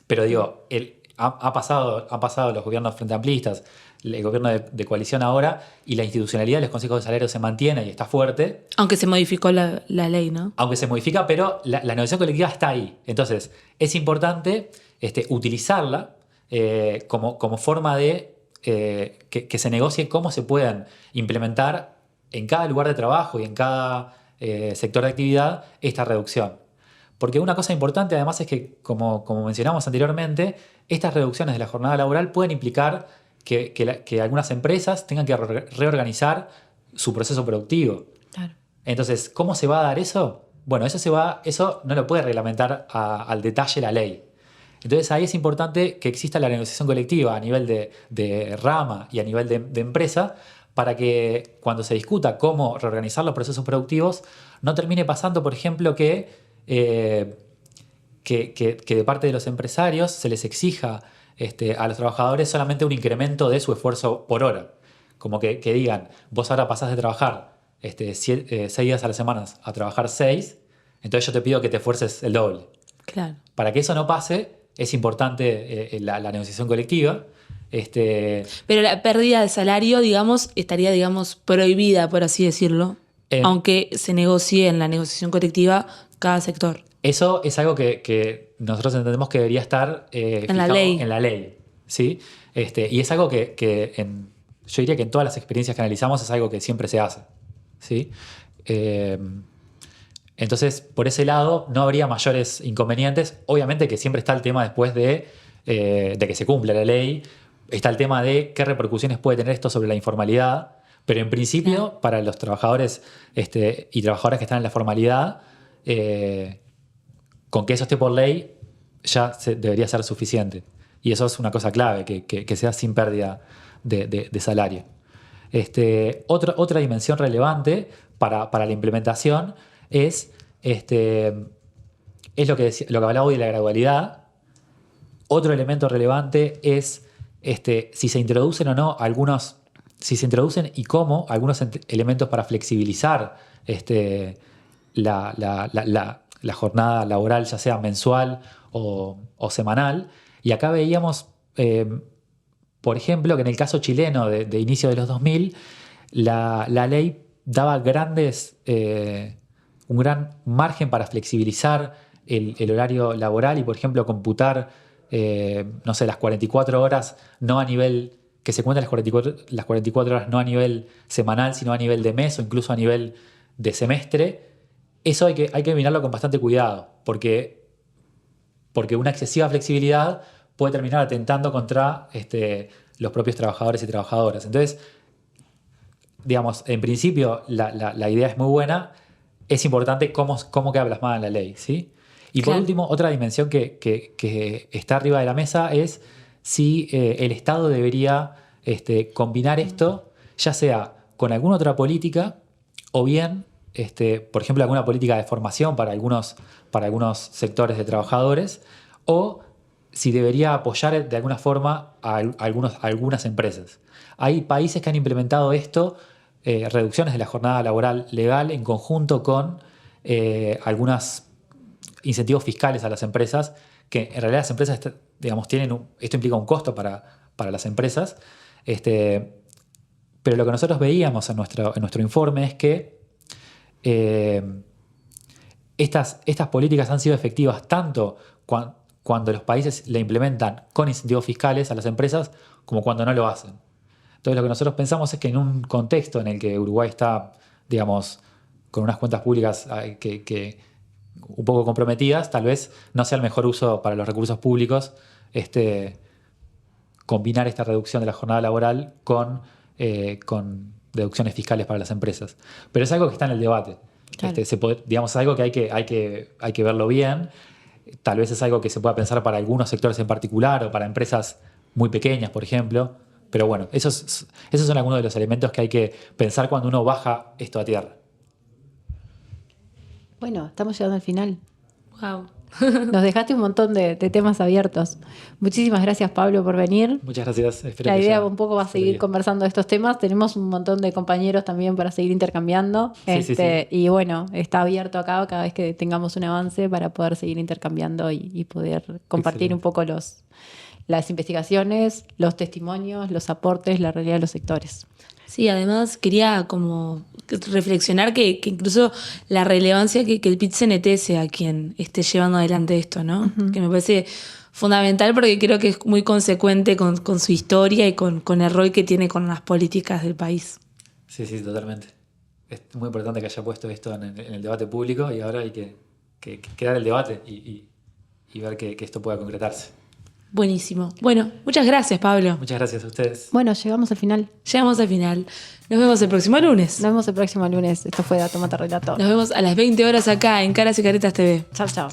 S4: Pero digo, han pasado los gobiernos frente amplistas, el gobierno de coalición ahora, y la institucionalidad de los consejos de salarios se mantiene y está fuerte.
S2: Aunque se modificó la ley, ¿no?
S4: Aunque se modifica, pero la negociación colectiva está ahí. Entonces, es importante utilizarla como forma de que se negocie cómo se puedan implementar en cada lugar de trabajo y en cada sector de actividad esta reducción. Porque una cosa importante además es que, como mencionamos anteriormente, estas reducciones de la jornada laboral pueden implicar que algunas empresas tengan que reorganizar su proceso productivo.
S2: Claro.
S4: Entonces, ¿cómo se va a dar eso? Bueno, eso no lo puede reglamentar al detalle la ley. Entonces ahí es importante que exista la negociación colectiva a nivel de rama y a nivel de empresa, para que cuando se discuta cómo reorganizar los procesos productivos, no termine pasando, por ejemplo, que de parte de los empresarios se les exija a los trabajadores solamente un incremento de su esfuerzo por hora. Como que digan, vos ahora pasás de trabajar 6 días a la semana a trabajar 6, entonces yo te pido que te esfuerces el doble.
S2: Claro.
S4: Para que eso no pase, es importante la negociación colectiva.
S2: Pero la pérdida de salario, digamos, estaría, digamos, prohibida, por así decirlo, aunque se negocie en la negociación colectiva cada sector.
S4: Eso es algo que nosotros entendemos que debería estar
S2: en la ley.
S4: En la ley, ¿sí? Y es algo yo diría que en todas las experiencias que analizamos es algo que siempre se hace, ¿sí? Entonces, por ese lado, no habría mayores inconvenientes. Obviamente que siempre está el tema después de que se cumpla la ley. Está el tema de qué repercusiones puede tener esto sobre la informalidad. Pero en principio, claro, para los trabajadores y trabajadoras que están en la formalidad, con que eso esté por ley, ya debería ser suficiente. Y eso es una cosa clave, que sea sin pérdida de salario. Otra dimensión relevante para la implementación es lo que hablaba hoy de la gradualidad. Otro elemento relevante es si se introducen o no si se introducen y cómo algunos elementos para flexibilizar la jornada laboral, ya sea mensual o semanal. Y acá veíamos, por ejemplo, que en el caso chileno de inicio de los 2000, la ley daba un gran margen para flexibilizar el horario laboral y, por ejemplo, computar, las 44 horas, no a nivel, que se cuentan las 44 horas no a nivel semanal, sino a nivel de mes o incluso a nivel de semestre. Eso hay que mirarlo con bastante cuidado, porque una excesiva flexibilidad puede terminar atentando contra los propios trabajadores y trabajadoras. Entonces, digamos, en principio la idea es muy buena, es importante cómo queda plasmada en la ley, ¿sí? Y por último, otra dimensión que está arriba de la mesa es si el Estado debería combinar esto, ya sea con alguna otra política o bien, por ejemplo, alguna política de formación para algunos sectores de trabajadores, o si debería apoyar de alguna forma a algunas empresas. Hay países que han implementado esto, reducciones de la jornada laboral legal en conjunto con algunos incentivos fiscales a las empresas, que en realidad las empresas, digamos, esto implica un costo para las empresas, pero lo que nosotros veíamos en nuestro informe es que estas políticas han sido efectivas tanto cuando los países le implementan con incentivos fiscales a las empresas como cuando no lo hacen. Entonces lo que nosotros pensamos es que en un contexto en el que Uruguay está, digamos, con unas cuentas públicas que un poco comprometidas, tal vez no sea el mejor uso para los recursos públicos combinar esta reducción de la jornada laboral con deducciones fiscales para las empresas. Pero es algo que está en el debate. Claro. Digamos, es algo que hay que verlo bien. Tal vez es algo que se pueda pensar para algunos sectores en particular o para empresas muy pequeñas, por ejemplo. Pero bueno, esos son algunos de los elementos que hay que pensar cuando uno baja esto a tierra.
S1: Bueno, estamos llegando al final.
S2: Wow.
S1: Nos dejaste un montón de temas abiertos. Muchísimas gracias, Pablo, por venir.
S4: Muchas gracias.
S1: La idea un poco va a seguir conversando de estos temas. Tenemos un montón de compañeros también para seguir intercambiando.
S4: Sí.
S1: Y bueno, está abierto acá cada vez que tengamos un avance para poder seguir intercambiando y poder compartir un poco las investigaciones, los testimonios, los aportes, la realidad de los sectores.
S2: Sí, además quería como reflexionar que incluso la relevancia que el PIT-CNT sea quien esté llevando adelante esto, ¿no? Uh-huh. Que me parece fundamental porque creo que es muy consecuente con su historia y con el rol que tiene con las políticas del país.
S4: Sí, totalmente. Es muy importante que haya puesto esto en el debate público y ahora hay que dar el debate y ver que esto pueda concretarse.
S2: Buenísimo. Bueno, muchas gracias, Pablo.
S4: Muchas gracias a ustedes.
S1: Bueno, llegamos al final.
S2: Nos vemos el próximo lunes.
S1: Esto fue Dato Mata Relato.
S2: Nos vemos a las 20 horas acá en Caras y Caretas TV.
S1: Chao.